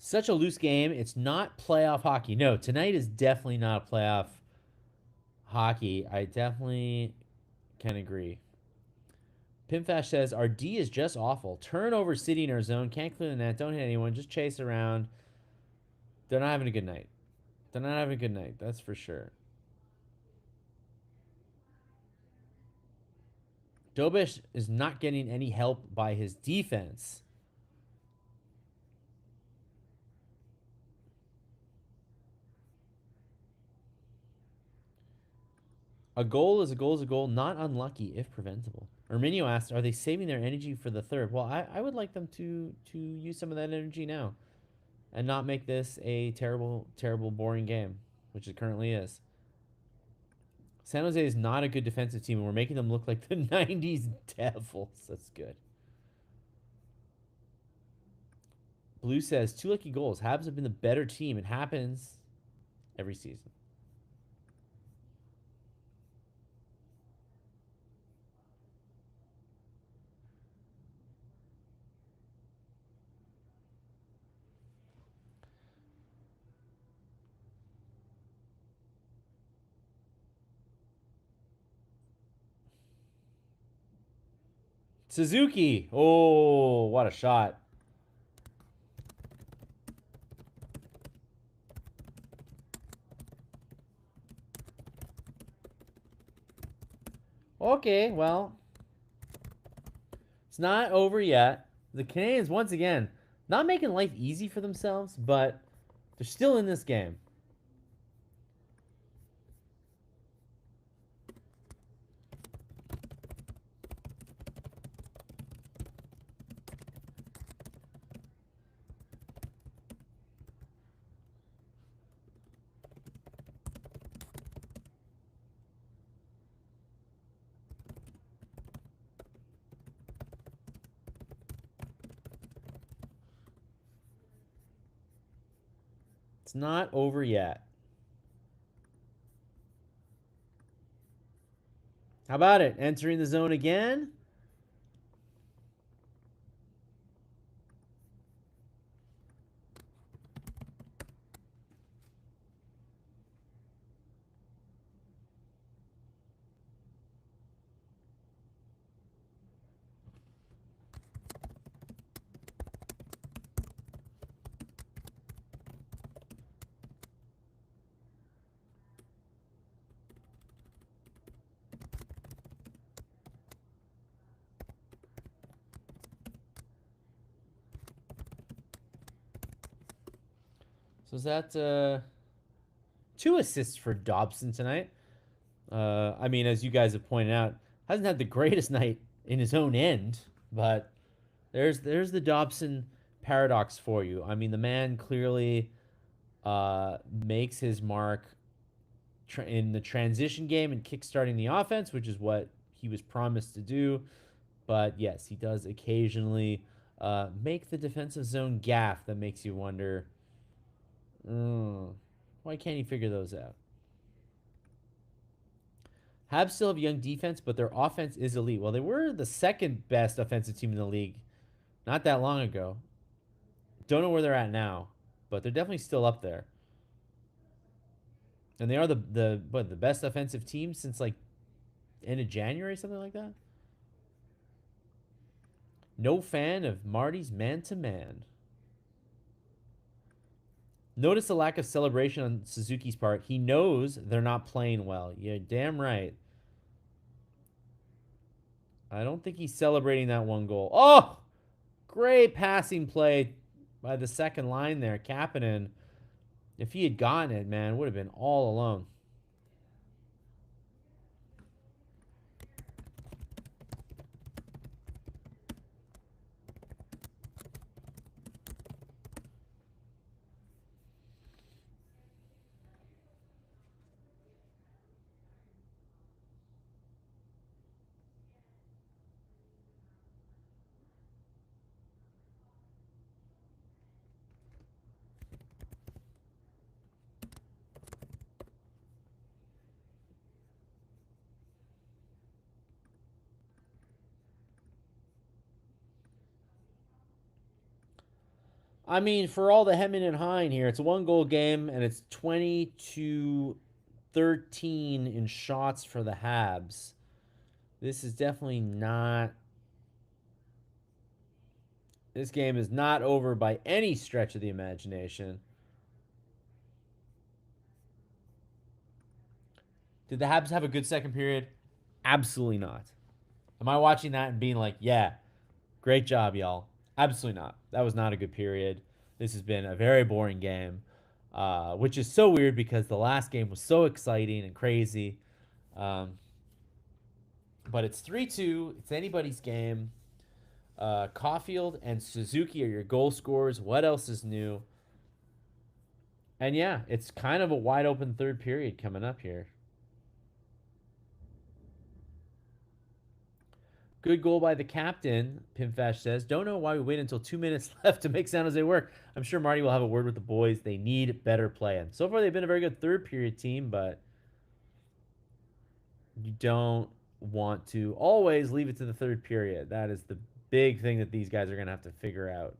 Such a loose game. It's not playoff hockey. No, tonight is definitely not playoff hockey. I definitely can agree. Pimfash says our D is just awful. Turnover city in our zone. Can't clear the net. Don't hit anyone. Just chase around. They're not having a good night. They're not having a good night. That's for sure. Dobish is not getting any help by his defense. A goal is a goal is a goal, not unlucky if preventable. Erminio asked, are they saving their energy for the third? Well, I would like them to use some of that energy now and not make this a terrible, terrible, boring game, which it currently is. San Jose is not a good defensive team, and we're making them look like the 90s Devils. That's good. Blue says, 2 lucky goals. Habs have been the better team. It happens every season. Suzuki. Oh, what a shot. Okay, well, it's not over yet. The Canadiens, once again, not making life easy for themselves, but they're still in this game. It's not over yet. How about it? Entering the zone again? So is that 2 assists for Dobson tonight? I mean, as you guys have pointed out, hasn't had the greatest night in his own end, but there's the Dobson paradox for you. I mean, the man clearly makes his mark in the transition game and kickstarting the offense, which is what he was promised to do. But yes, he does occasionally make the defensive zone gaff that makes you wonder, why can't he figure those out? Habs still have young defense, but their offense is elite. Well, they were the second best offensive team in the league not that long ago. Don't know where they're at now, but they're definitely still up there. And they are the best offensive team since like end of January, something like that. No fan of Marty's man to man. Notice the lack of celebration on Suzuki's part. He knows they're not playing well. You're damn right. I don't think he's celebrating that one goal. Oh, great passing play by the second line there. Kapanen. If he had gotten it, man, would have been all alone. I mean, for all the hemming and hawing here, it's a 1 goal game and it's 20-13 in shots for the Habs. This is definitely not. This game is not over by any stretch of the imagination. Did the Habs have a good second period? Absolutely not. Am I watching that and being like, yeah, great job, y'all? Absolutely not. That was not a good period. This has been a very boring game, which is so weird because the last game was so exciting and crazy. Um, but it's 3-2. It's anybody's game. Caulfield and Suzuki are your goal scorers. What else is new? And yeah, it's kind of a wide open third period coming up here. Good goal by the captain, Pimfash says. Don't know why we wait until 2 minutes left to make San Jose work. I'm sure Marty will have a word with the boys. They need better play. And so far, they've been a very good third period team, but you don't want to always leave it to the third period. That is the big thing that these guys are going to have to figure out.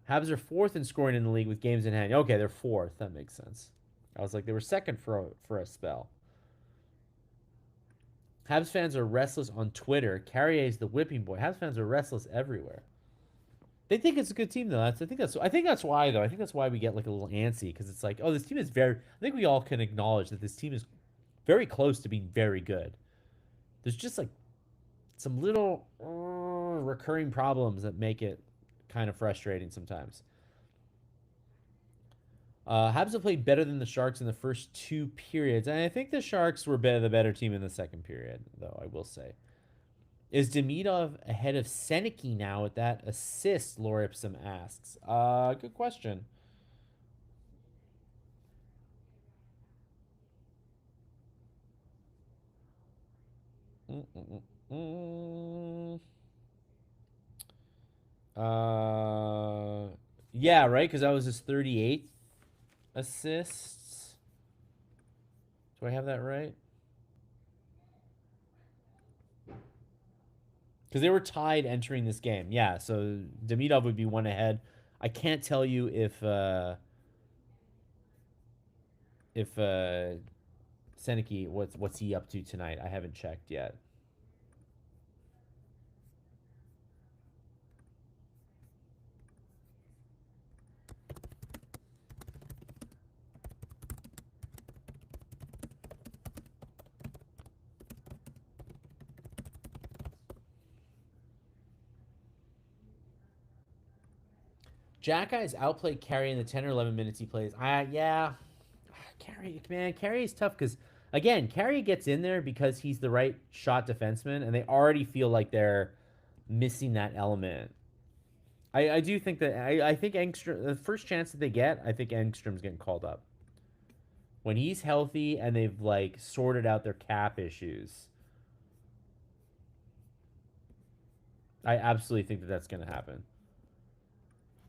Habs are fourth in scoring in the league with games in hand. Okay, they're fourth. That makes sense. I was like, they were second for a spell. Habs fans are restless on Twitter. Carrier is the whipping boy. Habs fans are restless everywhere. They think it's a good team though. I think that's why though. I think that's why we get like a little antsy because it's like, oh, this team is very. I think we all can acknowledge that this team is very close to being very good. There's just like some little recurring problems that make it kind of frustrating sometimes. Habs have played better than the Sharks in the first two periods, and I think the Sharks were the better team in the second period, though I will say. Is Demidov ahead of Seneki now with that assist? Laura Ipsum asks. Good question. Mm-mm-mm. Uh, yeah, right, because that was his 38th assists. Do I have that right? Because they were tied entering this game. Yeah, so Demidov would be one ahead. I can't tell you if Seneki what's he up to tonight. I haven't checked yet. Jack Eyes outplayed Carey in the 10 or 11 minutes he plays. Yeah, Carey, man, Carey is tough because again, Carey gets in there because he's the right shot defenseman, and they already feel like they're missing that element. I do think that I think Engstrom the first chance that they get, I think Engstrom's getting called up when he's healthy and they've like sorted out their cap issues. I absolutely think that that's going to happen.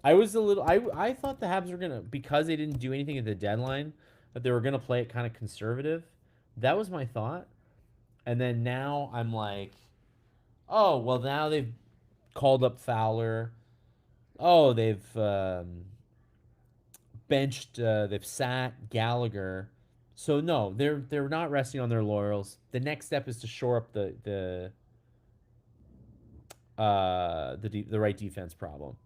I was a little. I thought the Habs were gonna because they didn't do anything at the deadline that they were gonna play it kind of conservative. That was my thought, and then now I'm like, oh well, now they've called up Fowler. Oh, they've benched. They've sat Gallagher. So no, they're not resting on their laurels. The next step is to shore up the right defense problem.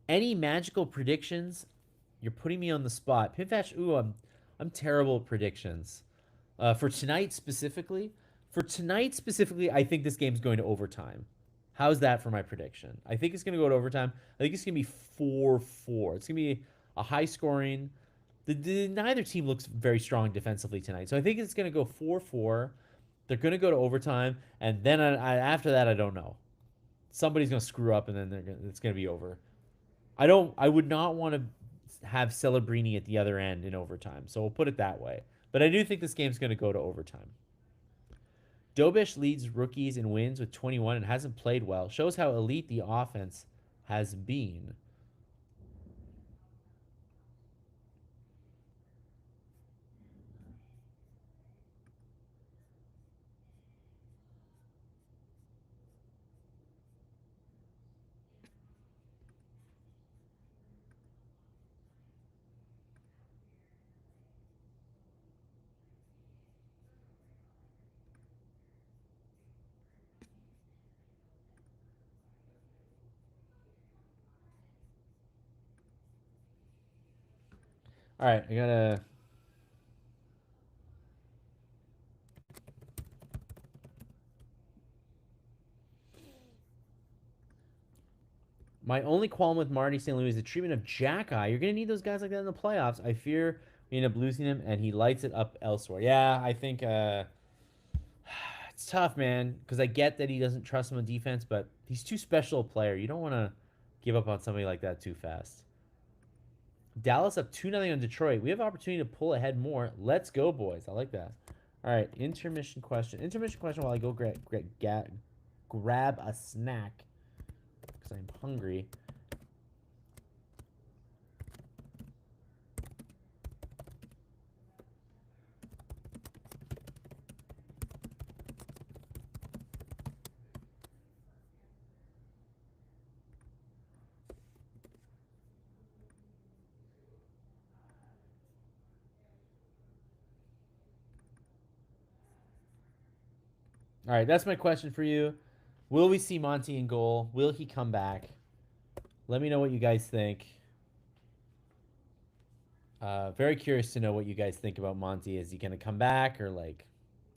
Any magical predictions? You're putting me on the spot. Pinfash, ooh, I'm terrible at predictions. For tonight specifically, I think this game's going to overtime. How's that for my prediction? I think it's going to go to overtime. I think it's going to be 4-4. It's going to be a high scoring. Neither team looks very strong defensively tonight. So I think it's going to go 4-4. They're going to go to overtime. And then after that, I don't know. Somebody's going to screw up and then it's going to be over. I would not want to have Celebrini at the other end in overtime. So we'll put it that way. But I do think this game's going to go to overtime. Dobish leads rookies in wins with 21 and hasn't played well. Shows how elite the offense has been. All right, I gotta. My only qualm with Marty St. Louis is the treatment of Jack Eye. You're going to need those guys like that in the playoffs. I fear we end up losing him, and he lights it up elsewhere. Yeah, I think it's tough, man, because I get that he doesn't trust him on defense, but he's too special a player. You don't want to give up on somebody like that too fast. Dallas up 2-0 on Detroit. We have opportunity to pull ahead more. Let's go, boys. I like that. All right, intermission question. Intermission question while I go grab a snack because I'm hungry. All right, that's my question for you. Will we see Monty in goal? Will he come back? Let me know what you guys think. Very curious to know what you guys think about Monty. Is he going to come back or like,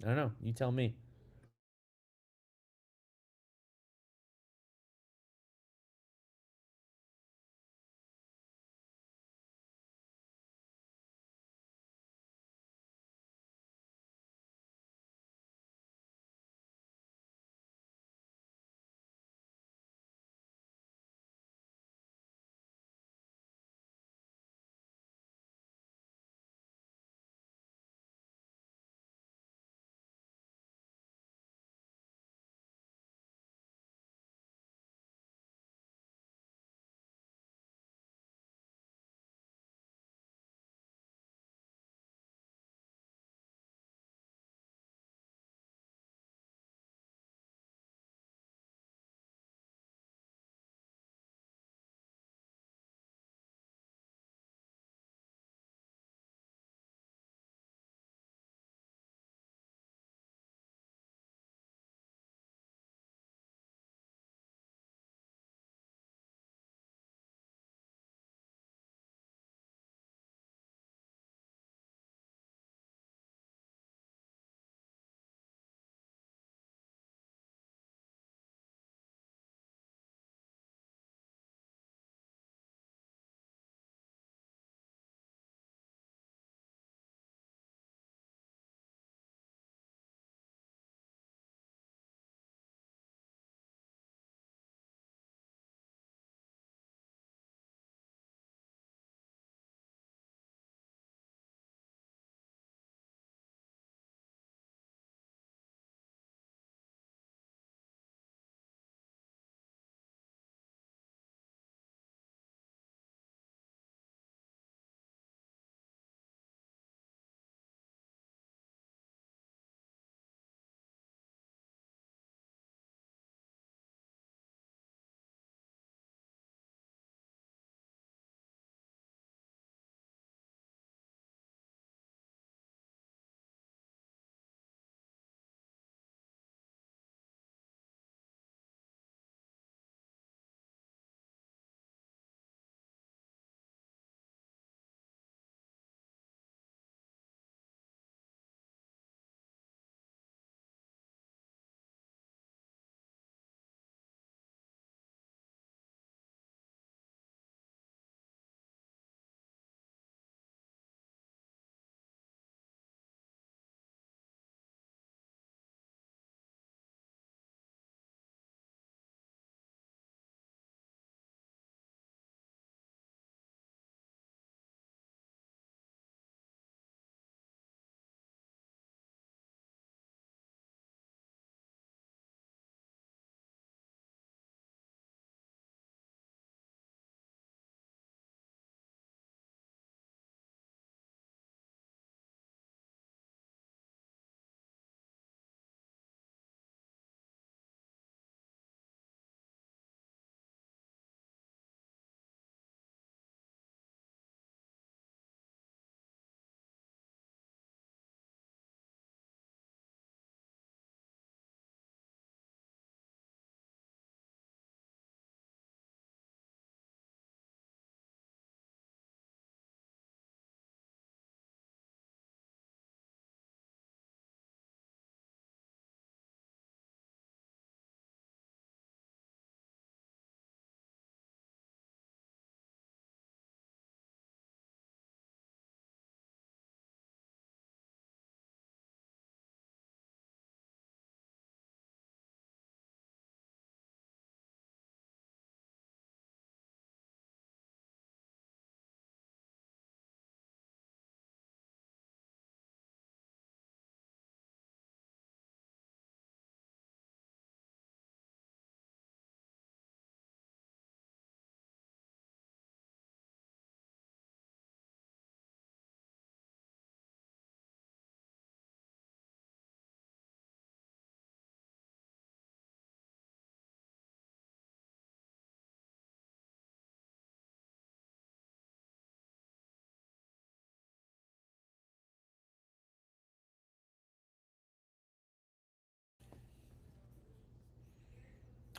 I don't know. You tell me.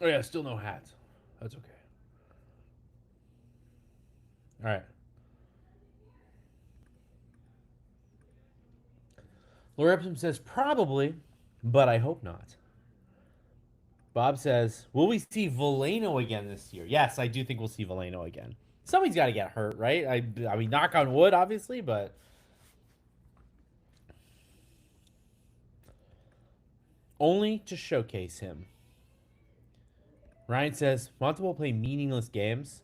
Oh yeah, still no hat. That's okay. All right. Laura Epsom says probably, but I hope not. Bob says, will we see Veleno again this year? Yes, I do think we'll see Veleno again. Somebody's got to get hurt, right? I mean, knock on wood, obviously, but only to showcase him. Ryan says, Monty will play meaningless games.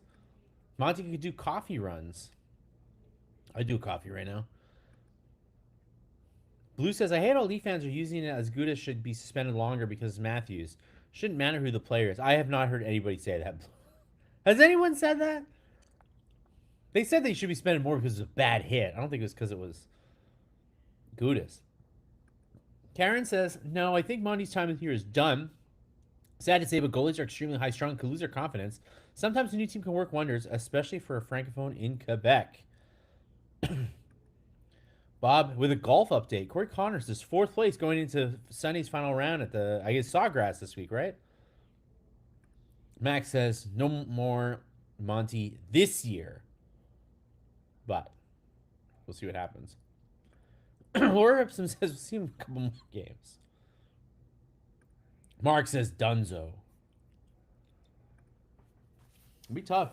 Monty could do coffee runs. I do coffee right now. Blue says, I hate how Leaf fans are using it as Gouda should be suspended longer because Matthews. Shouldn't matter who the player is. I have not heard anybody say that. Has anyone said that? They said they should be suspended more because it was a bad hit. I don't think it was because it was Goudas. Karen says, no, I think Monty's time here is done. Sad to say, but goalies are extremely high strung, can lose their confidence. Sometimes a new team can work wonders, especially for a francophone in Quebec. Bob, with a golf update, Corey Connors is fourth place going into Sunday's final round at the, I guess, Sawgrass this week, right? Max says, no more Monty this year, but we'll see what happens. Laura Epsom says, we'll see him a couple more games. Mark says, Dunzo. It'll be tough.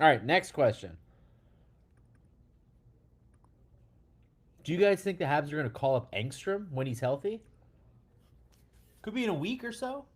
All right, next question. Do you guys think the Habs are going to call up Engstrom when he's healthy? Could be in a week or so.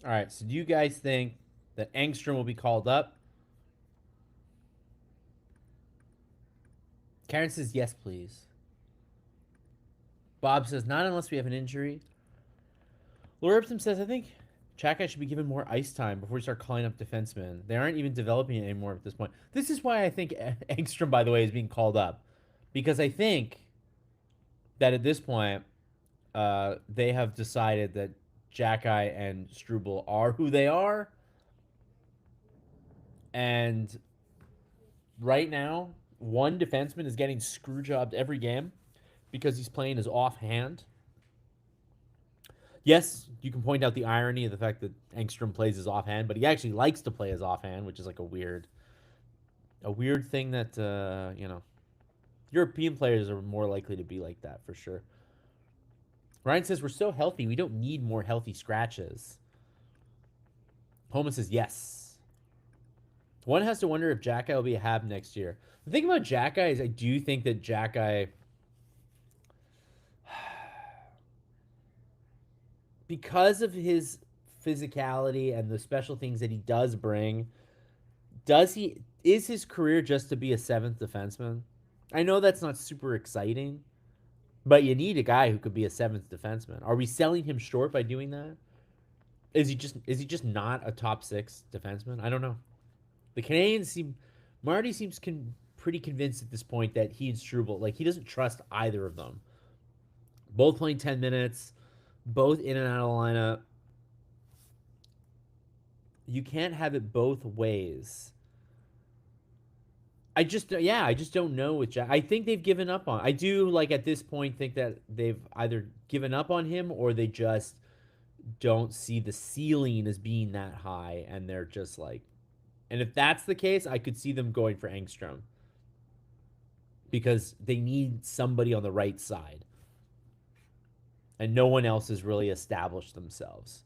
All right, so do you guys think that Engstrom will be called up? Karen says, yes, please. Bob says, not unless we have an injury. Laura Ipsum says, I think Chakai should be given more ice time before we start calling up defensemen. They aren't even developing it anymore at this point. This is why I think Engstrom, by the way, is being called up. Because I think that at this point, they have decided that Jacki and Struble are who they are. And right now, one defenseman is getting screw jobbed every game because he's playing his offhand. Yes, you can point out the irony of the fact that Engstrom plays his offhand, but he actually likes to play his offhand, which is like a weird thing that European players are more likely to be like that for sure. Ryan says we're so healthy, we don't need more healthy scratches. Homa says yes. One has to wonder if Jacki will be a Hab next year. The thing about Jacki is I do think that Jacki, because of his physicality and the special things that he does bring, does he is his career just to be a seventh defenseman? I know that's not super exciting, but you need a guy who could be a seventh defenseman. Are we selling him short by doing that? Is he just not a top six defenseman? I don't know. The Canadiens seem Marty seems pretty convinced at this point that he and Struble, like, he doesn't trust either of them. Both playing 10 minutes, both in and out of the lineup. You can't have it both ways. I just don't know with Jack. I think they've given up on. I do, like, at this point think that they've either given up on him or they just don't see the ceiling as being that high, and they're just like. And if that's the case, I could see them going for Engstrom because they need somebody on the right side, and no one else has really established themselves.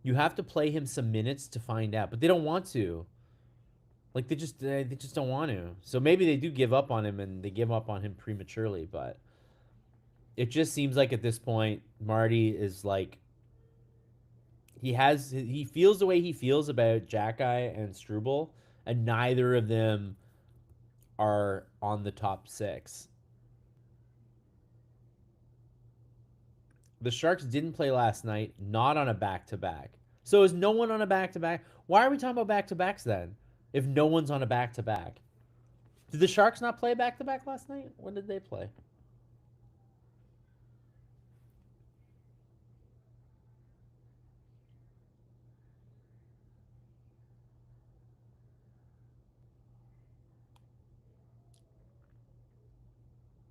You have to play him some minutes to find out, but they don't want to. Like, they just don't want to. So maybe they do give up on him, and they give up on him prematurely. But it just seems like at this point, Marty is like, he feels the way he feels about Jackeye and Struble, and neither of them are on the top six. The Sharks didn't play last night, not on a back to back. So is no one on a back to back? Why are we talking about back to backs then? If no one's on a back to back, did the Sharks not play back to back last night? When did they play?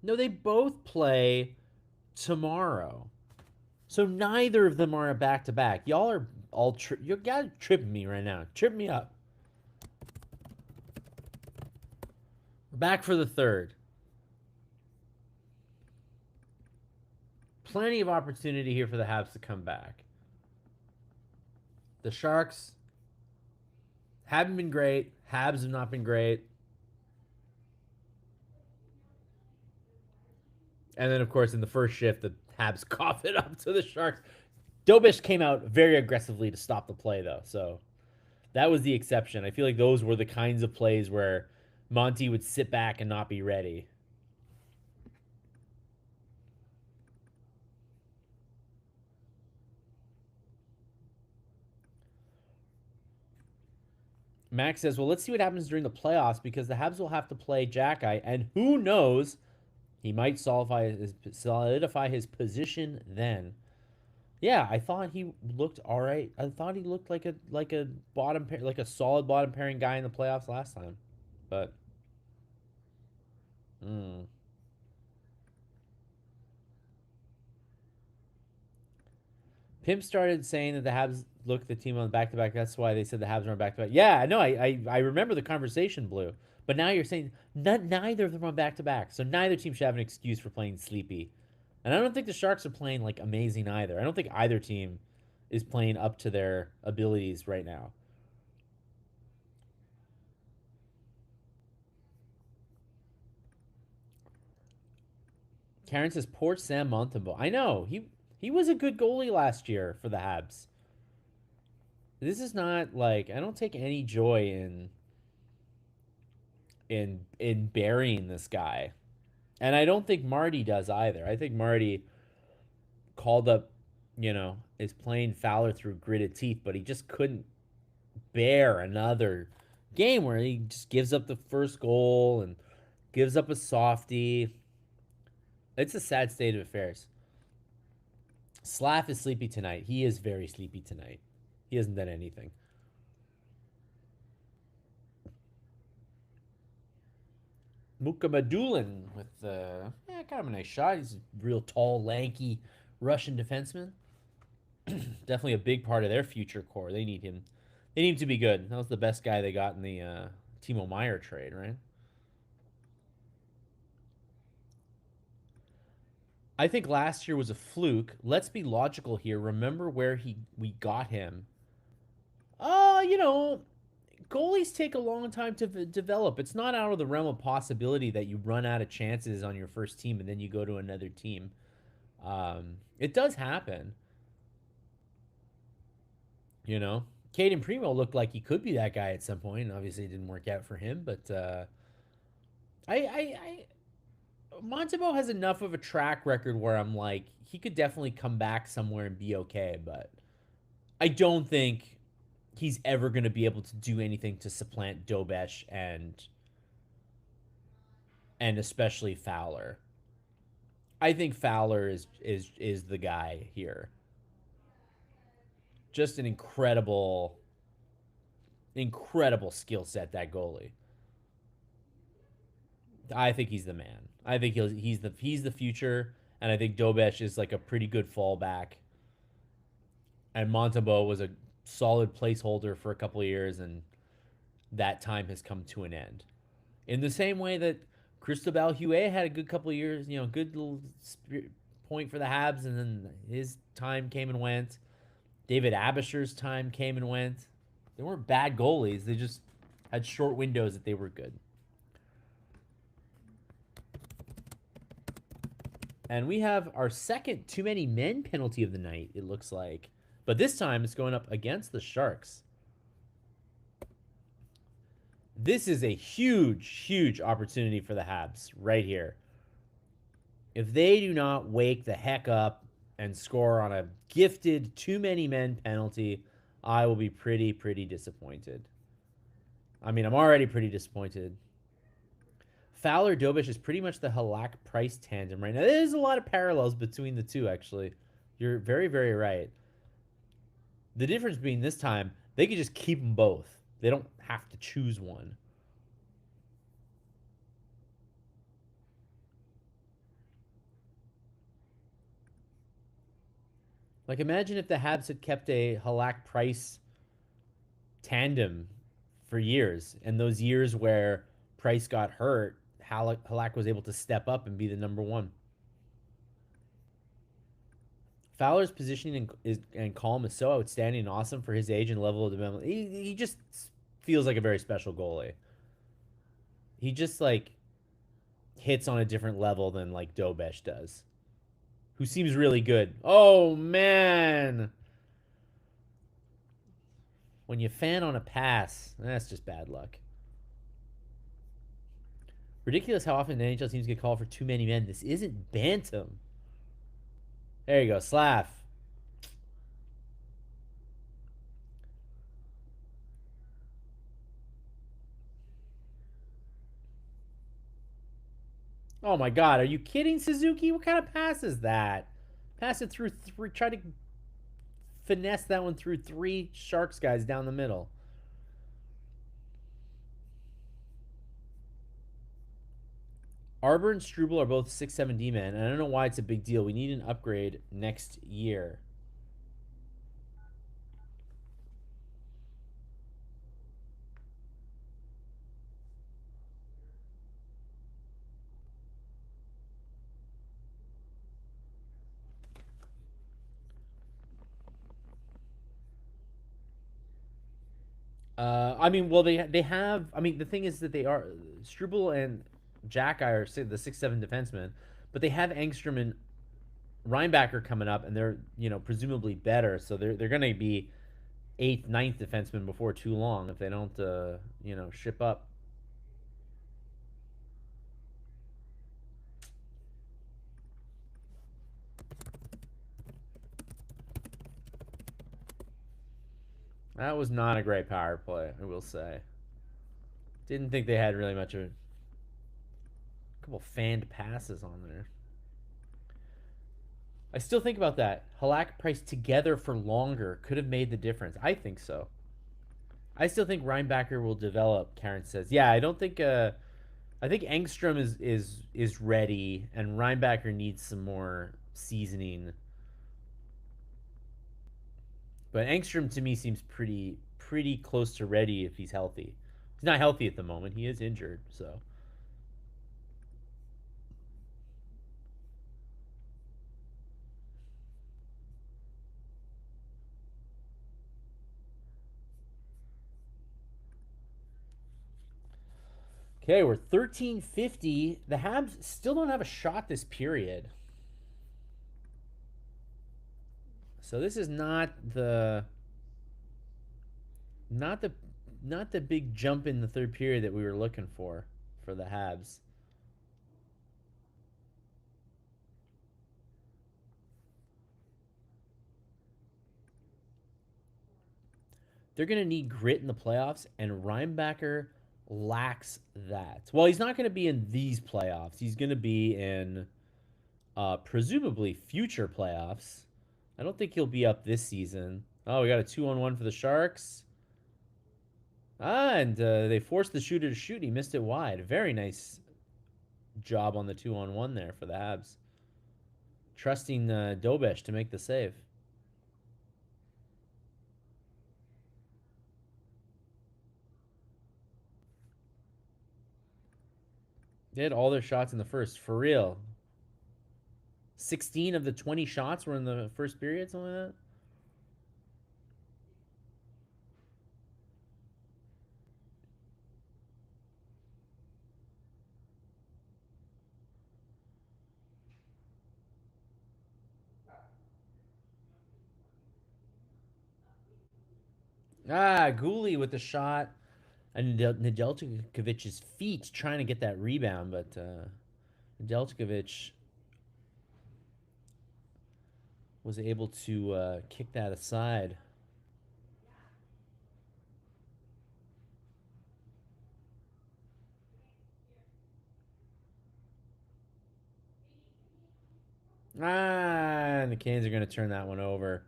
No, they both play tomorrow. So neither of them are a back to back. Y'all are all you got tripping me right now. Trip me up. We're back for the third. Plenty of opportunity here for the Habs to come back. The Sharks haven't been great. Habs have not been great. And then, of course, in the first shift, the Habs cough it up to the Sharks. Dobish came out very aggressively to stop the play, though. So that was the exception. I feel like those were the kinds of plays where Monty would sit back and not be ready. Max says, well, let's see what happens during the playoffs because the Habs will have to play Jackeye, and who knows, he might solidify his position then. Yeah, I thought he looked all right. I thought he looked like a bottom pair, like a solid bottom pairing guy in the playoffs last time, but mm. Pimp started saying that the Habs looked at the team on the back to back. That's why they said the Habs are on back to back. Yeah, no, I remember the conversation, Blue. But now you're saying neither of them are back to back, so neither team should have an excuse for playing sleepy. And I don't think the Sharks are playing like amazing either. I don't think either team is playing up to their abilities right now. Karen says, poor Sam Montembeau. I know. He was a good goalie last year for the Habs. This is not like I don't take any joy in burying this guy. And I don't think Marty does either. I think Marty called up, is playing Fowler through gritted teeth, but he just couldn't bear another game where he just gives up the first goal and gives up a softie. It's a sad state of affairs. Slav is sleepy tonight. He is very sleepy tonight. He hasn't done anything. Mukamadulin with kind of a nice shot. He's a real tall, lanky Russian defenseman. Definitely a big part of their future core. They need him. They need him to be good. That was the best guy they got in the Timo Meyer trade, right? I think last year was a fluke. Let's be logical here. Remember where we got him. Goalies take a long time to develop. It's not out of the realm of possibility that you run out of chances on your first team and then you go to another team. It does happen. You know, Caden Primo looked like he could be that guy at some point. Obviously, it didn't work out for him, but I Montebo has enough of a track record where I'm like, he could definitely come back somewhere and be okay, but I don't think he's ever going to be able to do anything to supplant Dobesh and especially Fowler. I think Fowler is the guy here. Just an incredible skill set, that goalie. I think he's the man. I think he's the future, and I think Dobesh is like a pretty good fallback. And Montebo was a solid placeholder for a couple of years, and that time has come to an end. In the same way that Cristobal Huet had a good couple of years, good little point for the Habs, and then his time came and went. David Abisher's time came and went. They weren't bad goalies. They just had short windows that they were good. And we have our second too many men penalty of the night, it looks like. But this time it's going up against the Sharks. This is a huge opportunity for the Habs right here. If they do not wake the heck up and score on a gifted too many men penalty, I will be pretty disappointed. I mean, I'm already pretty disappointed. Fowler Dobish is pretty much the Halak Price tandem right now. There's a lot of parallels between the two, actually. You're very right. The difference being this time, they could just keep them both. They don't have to choose one. Like, imagine if the Habs had kept a Halak Price tandem for years, and those years where Price got hurt, Halak was able to step up and be the number one. Fowler's positioning and calm is so outstanding and awesome for his age and level of development. He just feels like a very special goalie. He just like hits on a different level than like Dobesh does, who seems really good. Oh man, when you fan on a pass, that's just bad luck. Ridiculous how often NHL teams get called for too many men. This isn't bantam. There you go, Slav. Oh my god, are you kidding, Suzuki? What kind of pass is that? Pass it through three. Try to finesse that one through three Sharks guys down the middle. Arbor and Struble are both 6'7" D-men, and I don't know why it's a big deal. We need an upgrade next year. I mean, well, they have. I mean, the thing is that they are Struble and Jack are the 6'7" defensemen, but they have Engstrom and Reinbacher coming up, and they're presumably better, so they're going to be eighth, ninth defenseman before too long if they don't ship up. That was not a great power play, I will say. Didn't think they had really much of a couple fanned passes on there. I still think about that. Halak Price together for longer could have made the difference. I think so. I still think Reinbacher will develop. Karen says, "Yeah, I don't think. I think Engstrom is ready, and Reinbacher needs some more seasoning. But Engstrom to me seems pretty close to ready if he's healthy. He's not healthy at the moment. He is injured, so." Okay, we're 1350. The Habs still don't have a shot this period. So this is not the Not the not the big jump in the third period that we were looking for the Habs. They're going to need grit in the playoffs, and Reinbacher lacks that. Well, he's not going to be in these playoffs. He's going to be in presumably future playoffs. I don't think he'll be up this season. Oh, we got a 2-on-1 for the Sharks. And they forced the shooter to shoot. He missed it wide. Very nice job on the 2-on-1 there for the Habs. Trusting Dobesh to make the save. They had all their shots in the first, for real. 16 of the 20 shots were in the first period, something like that. Goalie with the shot. And Nedeljkovic's feet trying to get that rebound, but Nedeljkovic was able to kick that aside. And the Canes are going to turn that one over.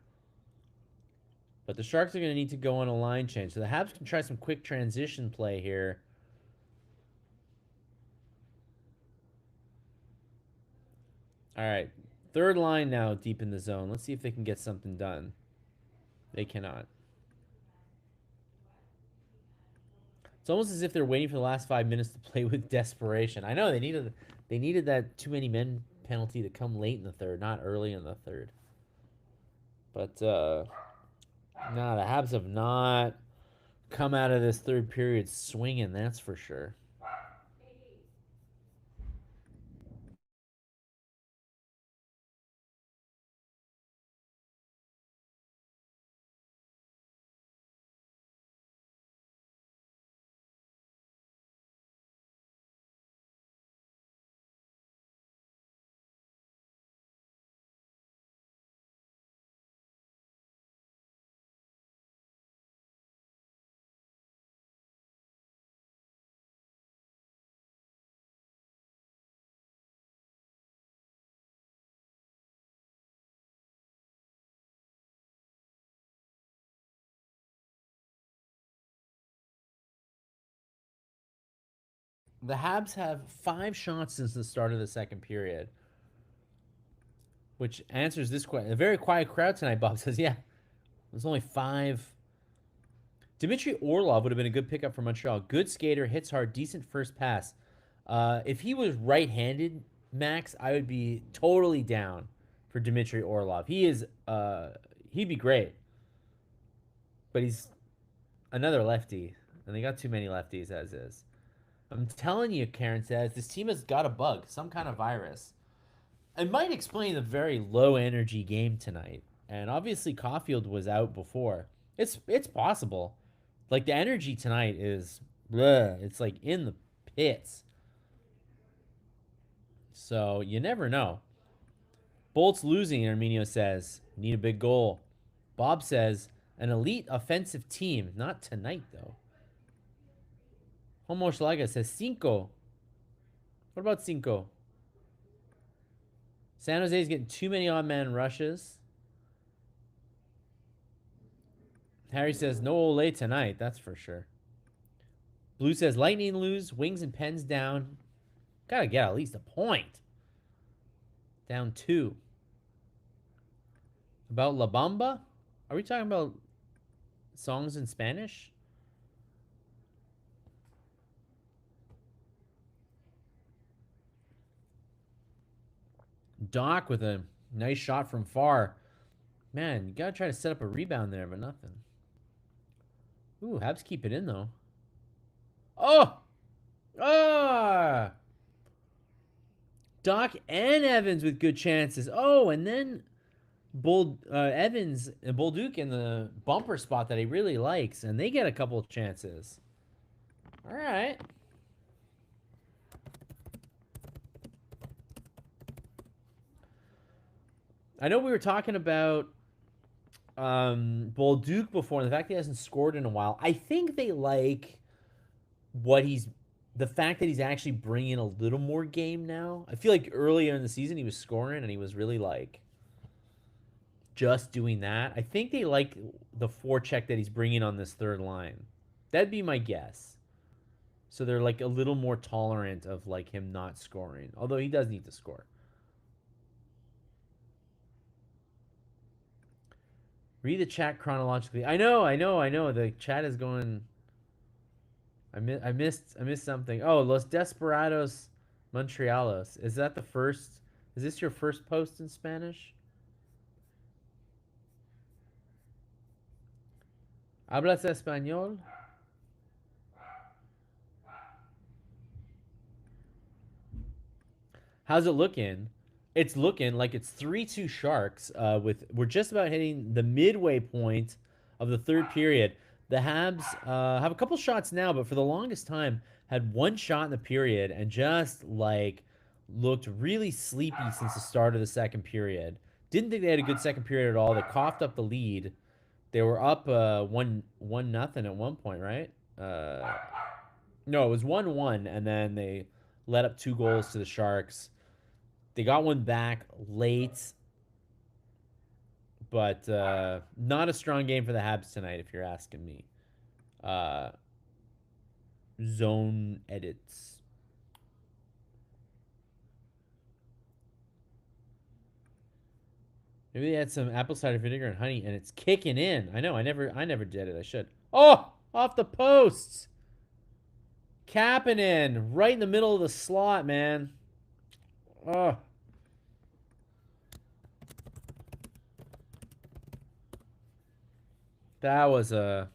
But the Sharks are going to need to go on a line change. So the Habs can try some quick transition play here. All right. Third line now deep in the zone. Let's see if they can get something done. They cannot. It's almost as if they're waiting for the last 5 minutes to play with desperation. I know they needed that too many men penalty to come late in the third, not early in the third. But no, the Habs have not come out of this third period swinging. That's for sure. The Habs have 5 shots since the start of the second period, which answers this question. A very quiet crowd tonight, Bob says. Yeah, there's only 5. Dmitry Orlov would have been a good pickup for Montreal. Good skater, hits hard, decent first pass. If he was right-handed, Max, I would be totally down for Dmitry Orlov. He'd be great, but he's another lefty, and they got too many lefties as is. I'm telling you, Karen says, this team has got a bug, some kind of virus. It might explain the very low energy game tonight. And obviously Caulfield was out before. It's possible. Like the energy tonight is bleh, it's like in the pits. So you never know. Bolts losing, Arminio says. Need a big goal. Bob says, an elite offensive team. Not tonight, though. Homo Schlager says, Cinco. What about Cinco? San Jose's getting too many odd man rushes. Harry says, no Ole tonight, that's for sure. Blue says, Lightning lose, Wings and Pens down. Gotta get at least a point. Down 2. About La Bamba? Are we talking about songs in Spanish? Doc with a nice shot from far. Man, you gotta try to set up a rebound there, but nothing. Ooh, Habs keep it in, though. Oh! Ah! Doc and Evans with good chances. Oh, and then Bull Evans and Bolduc in the bumper spot that he really likes, and they get a couple of chances. All right. I know we were talking about Bolduc before, and the fact that he hasn't scored in a while. I think they like what he's the fact that he's actually bringing a little more game now. I feel like earlier in the season he was scoring and he was really like just doing that. I think they like the forecheck that he's bringing on this third line. That'd be my guess. So they're like a little more tolerant of like him not scoring, although he does need to score. Read the chat chronologically. I know. The chat is going. I missed something. Oh, Los Desperados Montrealos. Is that the first? Is this your first post in Spanish? ¿Hablas español? How's it looking? It's looking like it's 3-2 Sharks. With we're just about hitting the midway point of the third period. The Habs have a couple shots now, but for the longest time had one shot in the period and just like looked really sleepy since the start of the second period. Didn't think they had a good second period at all. They coughed up the lead. They were up one nothing at one point, right? No, it was 1-1, and then they let up 2 goals to the Sharks. They got one back late, but not a strong game for the Habs tonight, if you're asking me. Uh, Zone edits. Maybe they had some apple cider vinegar and honey, and it's kicking in. I know. I never did it. I should. Oh, off the posts. Kapanen, right in the middle of the slot, man. Oh, that was a.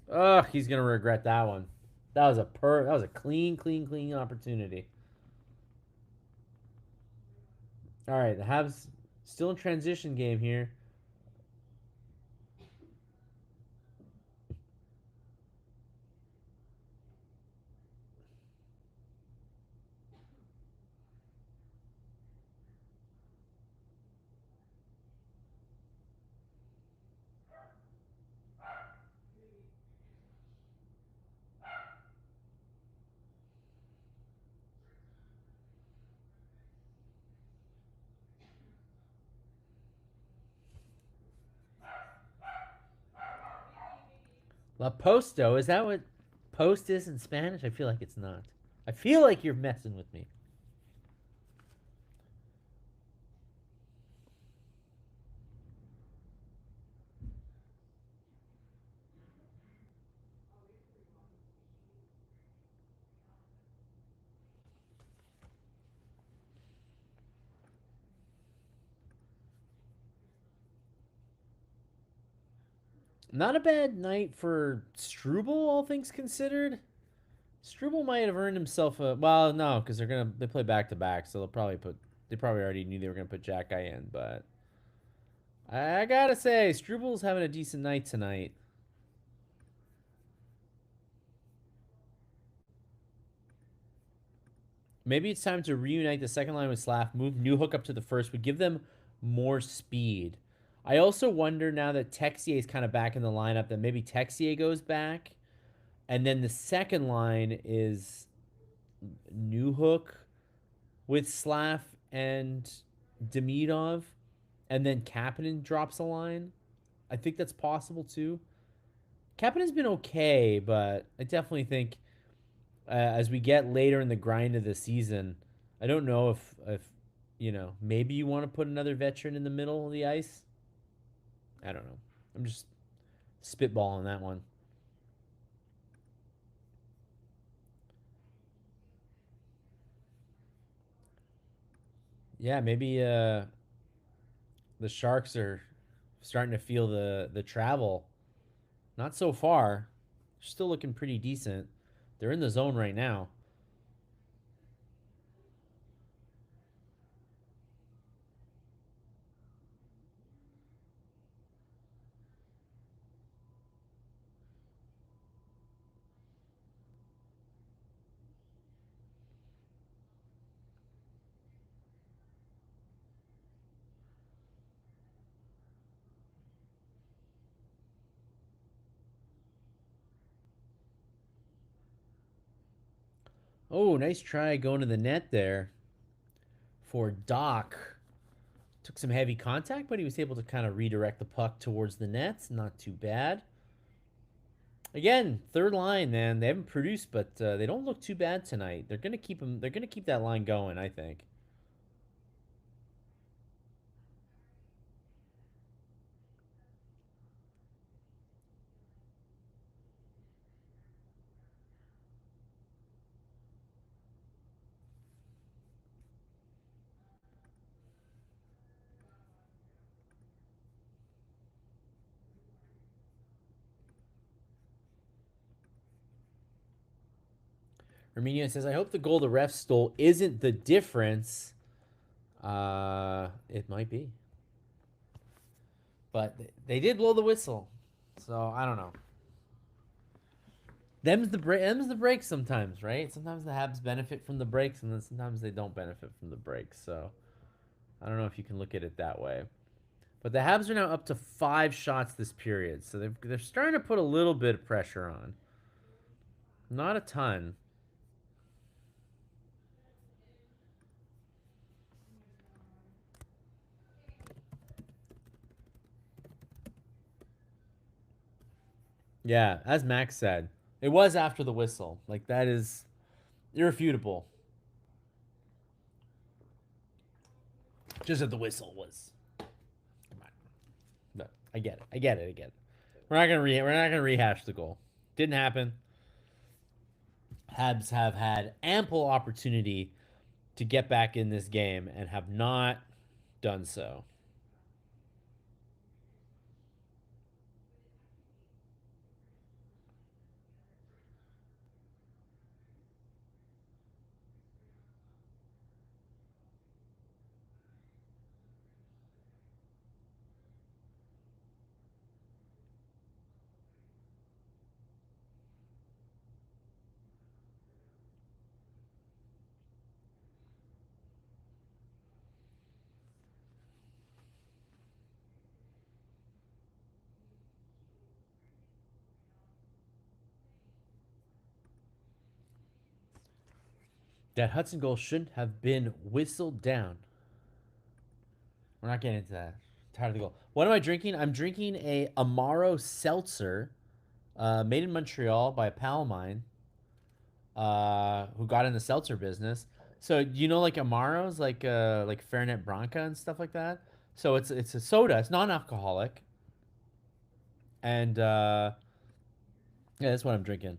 Oh, he's gonna regret that one. That was a clean opportunity. All right, the Habs still in transition game here. La Posto, is that what post is in Spanish? I feel like it's not. I feel like you're messing with me. Not a bad night for Struble, all things considered. Struble might have earned himself a well, no, because they play back to back, so they probably already knew they were gonna put Jack Guy in, but I gotta say, Struble's having a decent night tonight. Maybe it's time to reunite the second line with Slav, move Newhook up to the first, would give them more speed. I also wonder now that Texier is kind of back in the lineup that maybe Texier goes back, and then the second line is Newhook with Slav and Demidov, and then Kapanen drops a line. I think that's possible too. Kapanen's been okay, but I definitely think as we get later in the grind of the season, I don't know if maybe you want to put another veteran in the middle of the ice. I don't know. I'm just spitballing that one. Yeah, maybe the Sharks are starting to feel the travel. Not so far. Still looking pretty decent. They're in the zone right now. Oh, nice try going to the net there for Doc. Took some heavy contact, but he was able to kind of redirect the puck towards the nets. Not too bad. Again, third line, man. They haven't produced, but they don't look too bad tonight. They're gonna keep them. They're gonna keep that line going, I think. Armenia says, "I hope the goal the ref stole isn't the difference." It might be, but they did blow the whistle, so I don't know. Them's the breaks sometimes, right? Sometimes the Habs benefit from the breaks, and then sometimes they don't benefit from the breaks. So I don't know if you can look at it that way. But the Habs are now up to 5 shots this period, so they're starting to put a little bit of pressure on. Not a ton. Yeah, as Max said, it was after the whistle. Like that is irrefutable. Just that the whistle was. Come on. But I get it. I get it. I get it. We're not gonna rehash the goal. Didn't happen. Habs have had ample opportunity to get back in this game and have not done so. That Hudson goal shouldn't have been whistled down. We're not getting into that. I'm tired of the goal. What am I drinking? I'm drinking a Amaro seltzer, made in Montreal by a pal of mine, who got in the seltzer business. So you know, like Amaros, like Fernet Branca and stuff like that. So it's a soda. It's non-alcoholic, and yeah, that's what I'm drinking.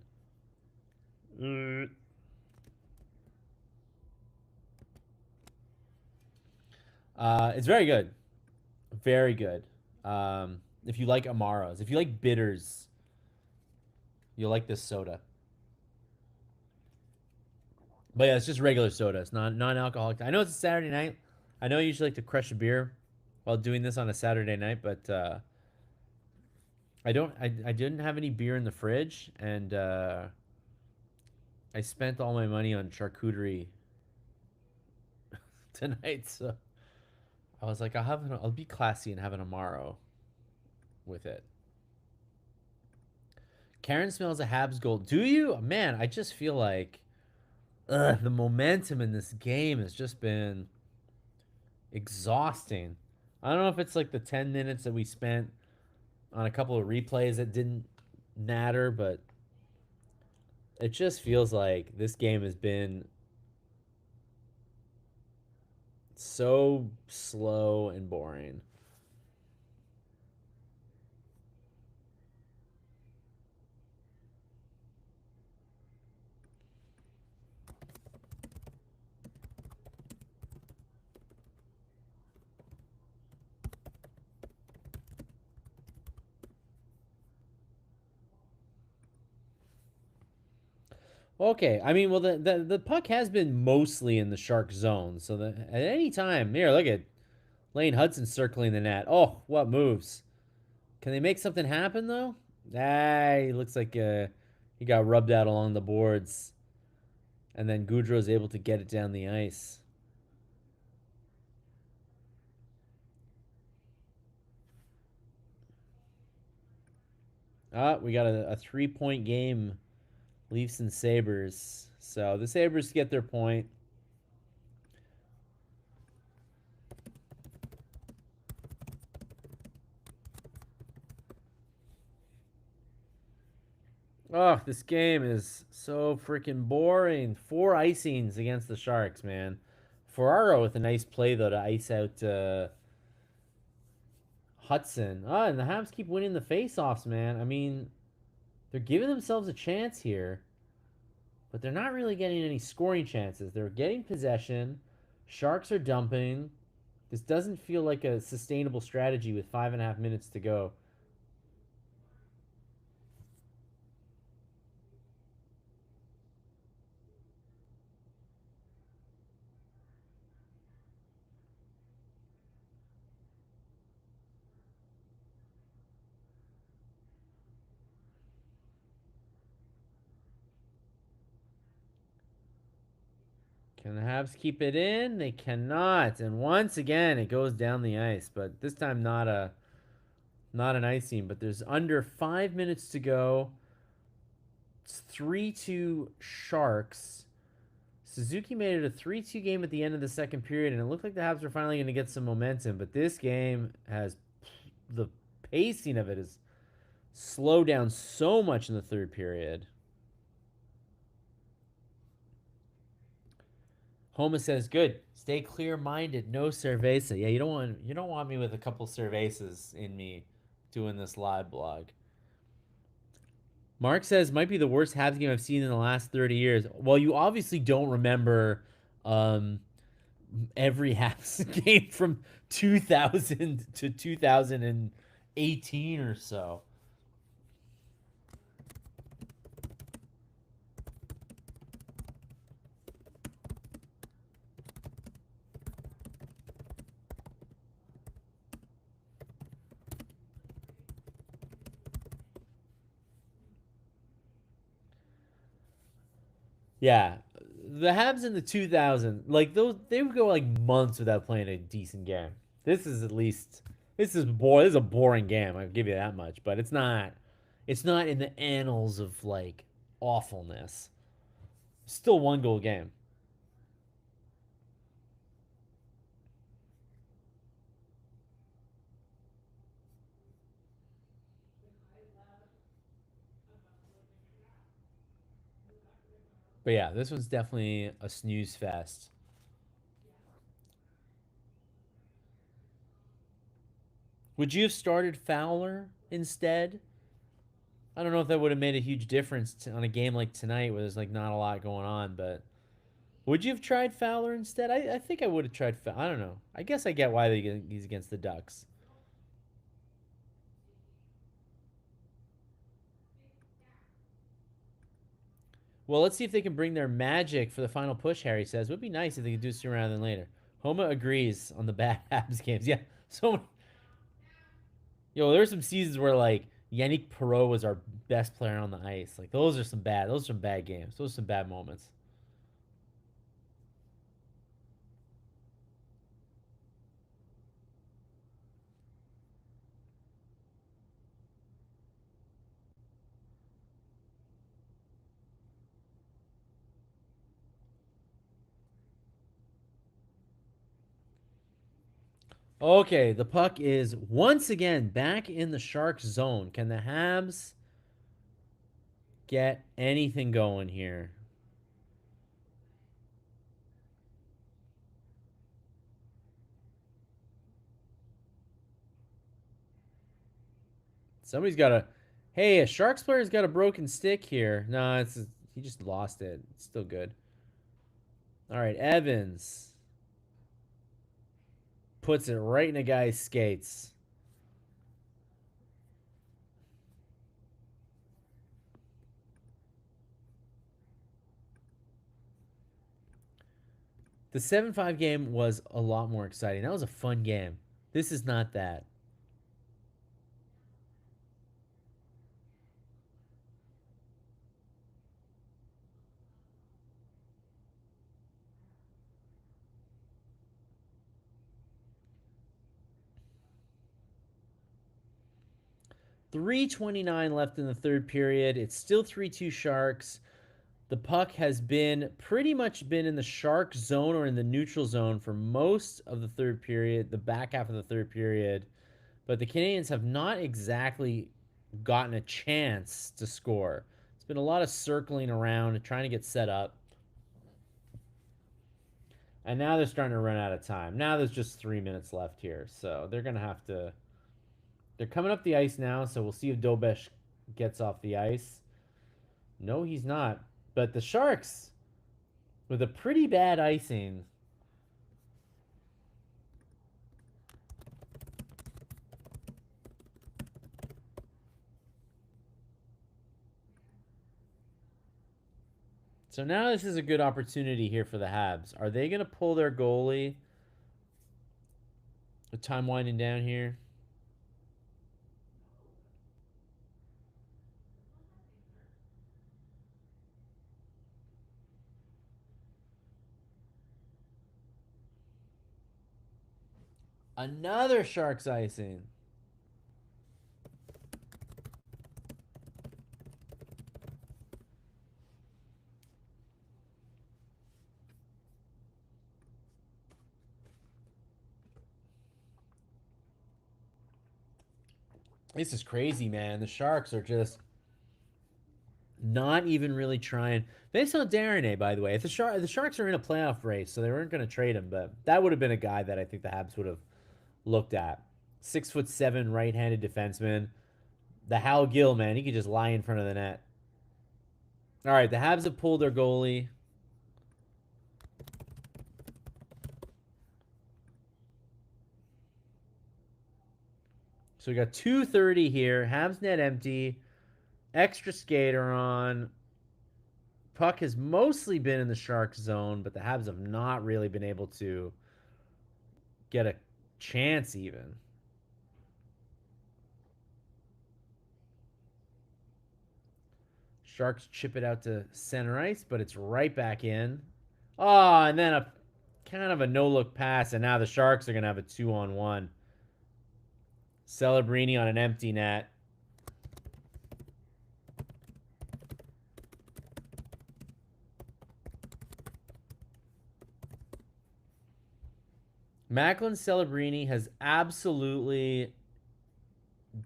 It's very good, very good. If you like Amaros, if you like bitters, you'll like this soda. But yeah, it's just regular soda. It's not non-alcoholic. I know it's a Saturday night. I know I usually like to crush a beer while doing this on a Saturday night, but I don't. I didn't have any beer in the fridge, and I spent all my money on charcuterie tonight. So I was like, I'll be classy and have an Amaro with it. Karen smells a Habs goal. Do you? Man, I just feel like the momentum in this game has just been exhausting. I don't know if it's like the 10 minutes that we spent on a couple of replays that didn't matter, but it just feels like this game has been so slow and boring. Okay, I mean, well, the puck has been mostly in the Shark zone, so that at any time, here, look at Lane Hudson circling the net. Oh, what moves? Can they make something happen though? Ah, he looks like he got rubbed out along the boards, and then Goudreau's able to get it down the ice. Ah, we got a 3-point game, Leafs and Sabres. So the Sabres get their point. Oh, this game is so freaking boring. 4 icings against the Sharks, man. Ferraro with a nice play though to ice out Hudson. Oh, and the Habs keep winning the faceoffs, man. I mean, they're giving themselves a chance here, but they're not really getting any scoring chances. They're getting possession. Sharks are dumping. This doesn't feel like a sustainable strategy with 5.5 minutes to go. Can the Habs keep it in? They cannot. And once again, it goes down the ice, but this time not an icing. But there's under 5 minutes to go. It's 3-2 Sharks. Suzuki made it a 3-2 game at the end of the second period, and it looked like the Habs were finally going to get some momentum. But this game has the pacing of it is slowed down so much in the third period. Homa says, "Good. Stay clear-minded. No cerveza. Yeah, you don't want me with a couple cervezas in me doing this live blog." Mark says, "Might be the worst Habs game I've seen in the last 30 years." Well, you obviously don't remember um, every Habs game from 2000 to 2018 or so. Yeah, the Habs in the 2000s, like those, they would go like months without playing a decent game. This is at least this is a boring game. I'll give you that much, but it's not in the annals of like awfulness. Still one goal game. But yeah, this one's definitely a snooze fest. Would you have started Fowler instead? I don't know if that would have made a huge difference on a game like tonight where there's like not a lot going on, but would you have tried Fowler instead? I think I would have tried. I don't know. I guess I get why he's against the Ducks. Well, let's see if they can bring their magic for the final push. Harry says it would be nice if they could do sooner rather than later. Homa agrees on the bad Habs games. Yeah, so there's some seasons where like Yannick Perreault was our best player on the ice. Like those are some bad games. Those are some bad moments. Okay, the puck is once again back in the Sharks zone. Can the Habs get anything going here? Somebody's got a. Hey, a Sharks player's got a broken stick here. No, he just lost it. It's still good. All right, Evans puts it right in a guy's skates. The 7-5 game was a lot more exciting. That was a fun game. This is not that. 3:29 left in the third period. It's still 3-2 Sharks. The puck has been pretty much been in the Shark zone or in the neutral zone for most of the third period, the back half of the third period. But the Canadiens have not exactly gotten a chance to score. It's been a lot of circling around and trying to get set up. And now they're starting to run out of time. Now there's just 3 minutes left here. So they're going to have to. They're coming up the ice now. So we'll see if Dobesh gets off the ice. No, he's not. But the Sharks, with a pretty bad icing. So now this is a good opportunity here for the Habs. Are they going to pull their goalie? The time winding down here. Another Sharks icing. This is crazy, man. The Sharks are just not even really trying. They saw Darren, by the way. If the Sharks are in a playoff race, so they weren't going to trade him, but that would have been a guy that I think the Habs would have looked at. 6'7" right-handed defenseman. The Hal Gill, man, he could just lie in front of the net. All right, the Habs have pulled their goalie. So we got 2:30 here. Habs net empty. Extra skater on. Puck has mostly been in the Sharks zone, but the Habs have not really been able to get a chance even. Sharks chip it out to center ice, but it's right back in. Oh, and then a kind of a no-look pass, and now the Sharks are going to have a 2-on-1. Celebrini on an empty net. Macklin Celebrini has absolutely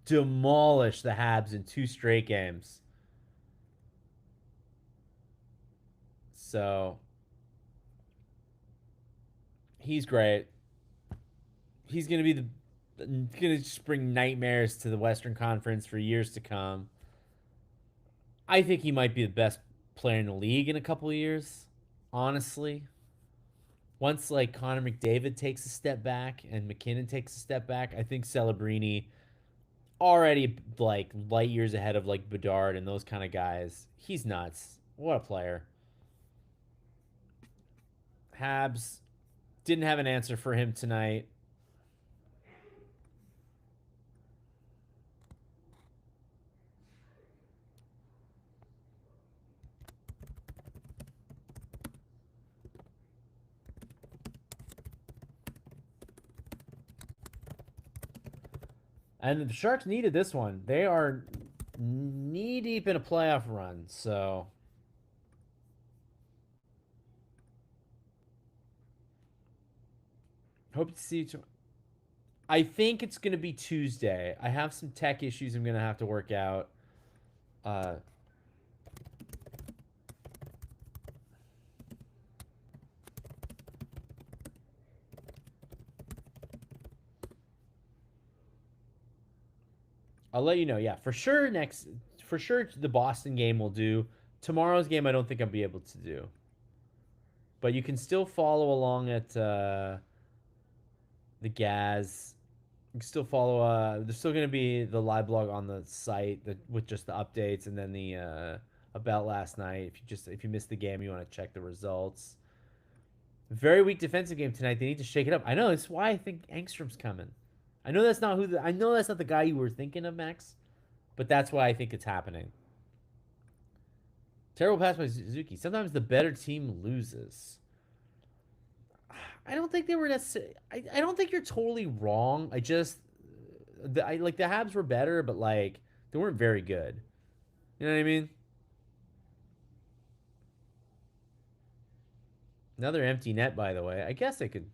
demolished the Habs in 2 straight games. So he's great. He's going to be going to just bring nightmares to the Western Conference for years to come. I think he might be the best player in the league in a couple of years, honestly. Once like Connor McDavid takes a step back and McKinnon takes a step back, I think Celebrini already like light years ahead of like Bedard and those kind of guys. He's nuts. What a player. Habs didn't have an answer for him tonight. And the Sharks needed this one. They are knee deep in a playoff run, so hope to see you tomorrow. I think it's going to be Tuesday. I have some tech issues I'm going to have to work out. Uh, I'll let you know. Yeah, for sure. For sure, the Boston game will do. Tomorrow's game, I don't think I'll be able to do. But you can still follow along at the Gaz. You can still follow. There's still going to be the live blog on the site with just the updates, and then the about last night. If you missed the game, you want to check the results. Very weak defensive game tonight. They need to shake it up. I know. That's why I think Angstrom's coming. I know that's not I know that's not the guy you were thinking of, Max, but that's why I think it's happening. Terrible pass by Suzuki. Sometimes the better team loses. I don't think they were necessarily. I don't think you're totally wrong. I like the Habs were better, but like they weren't very good. You know what I mean? Another empty net, by the way. I guess they could.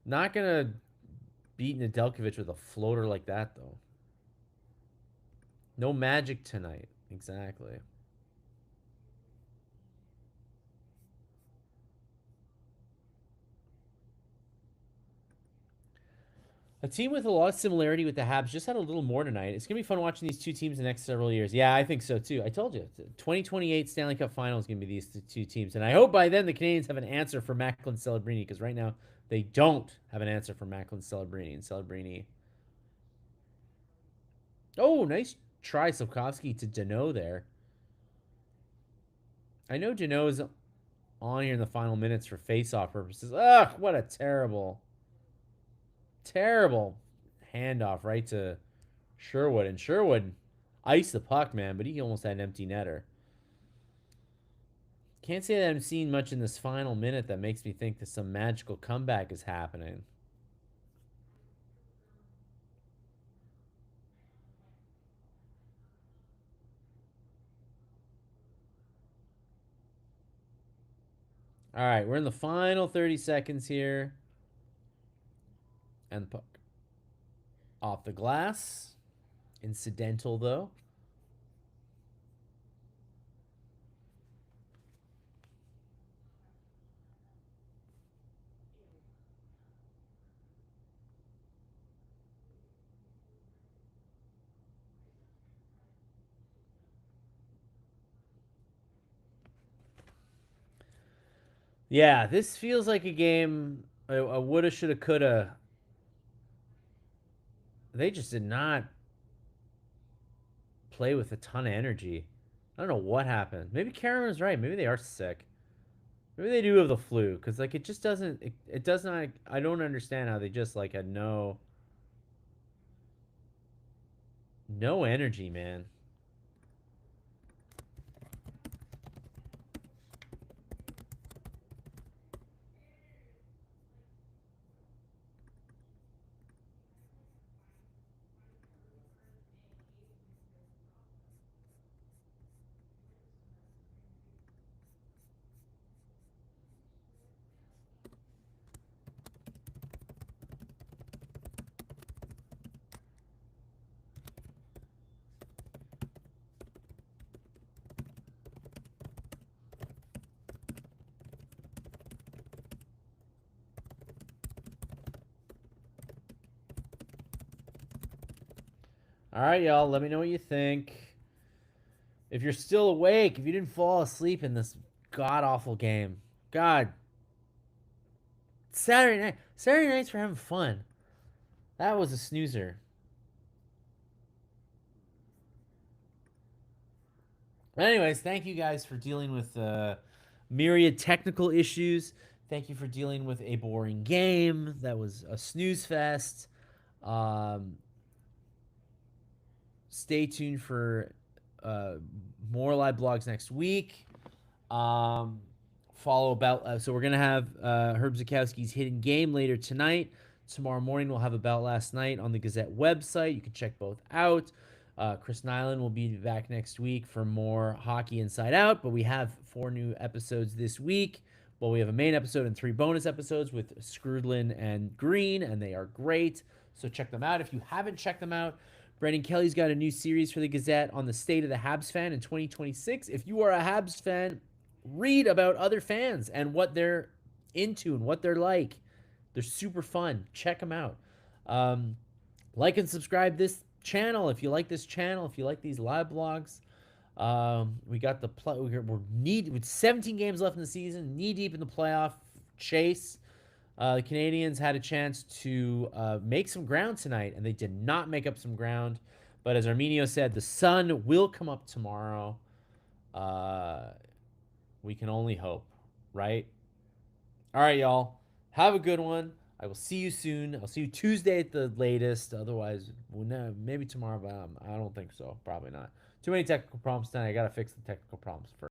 Not gonna beat Nedeljkovic with a floater like that, though. No magic tonight. Exactly. A team with a lot of similarity with the Habs just had a little more tonight. It's going to be fun watching these two teams the next several years. Yeah, I think so too. I told you. 2028 Stanley Cup Final is going to be these two teams. And I hope by then the Canadiens have an answer for Macklin Celebrini because right now they don't have an answer for Macklin Celebrini. And Celebrini. Oh, nice try, Slavkovsky to Dano there. I know Dano is on here in the final minutes for face-off purposes. Ugh, what a terrible, terrible handoff right to Sherwood. And Sherwood iced the puck, man, but he almost had an empty netter. Can't say that I'm seeing much in this final minute that makes me think that some magical comeback is happening. All right, we're in the final 30 seconds here. And the puck off the glass. Incidental, though. Yeah, this feels like a game, a woulda, shoulda, coulda. They just did not play with a ton of energy. I don't know what happened. Maybe Karen was right. Maybe they are sick. Maybe they do have the flu because like it just doesn't. It does not. I don't understand how they just like had no energy, man. All right, y'all. Let me know what you think. If you're still awake, if you didn't fall asleep in this god awful game, God, Saturday night. Saturday nights for having fun. That was a snoozer. But anyways, thank you guys for dealing with myriad technical issues. Thank you for dealing with a boring game that was a snooze fest. Um, Stay tuned for uh, more live blogs next week. Um, Follow about. So we're gonna have Herb Zukowski's hidden game later tonight. Tomorrow morning we'll have About Last Night on the Gazette website. You can check both out. Chris Nyland will be back next week for more Hockey Inside Out. But we have 4 new episodes this week. Well, we have a main episode and 3 bonus episodes with Scrudlin and Green, and they are great. So check them out if you haven't checked them out. Brendan Kelly's got a new series for the Gazette on the state of the Habs fan in 2026. If you are a Habs fan, read about other fans and what they're into and what they're like. They're super fun. Check them out. Like and subscribe this channel if you like this channel. If you like these live blogs, we got the we're with 17 games left in the season, knee deep in the playoff chase. The Canadiens had a chance to make some ground tonight, and they did not make up some ground. But as Arminio said, the sun will come up tomorrow. We can only hope, right? All right, y'all. Have a good one. I will see you soon. I'll see you Tuesday at the latest. Otherwise, maybe tomorrow, but I don't think so. Probably not. Too many technical problems tonight. I got to fix the technical problems first.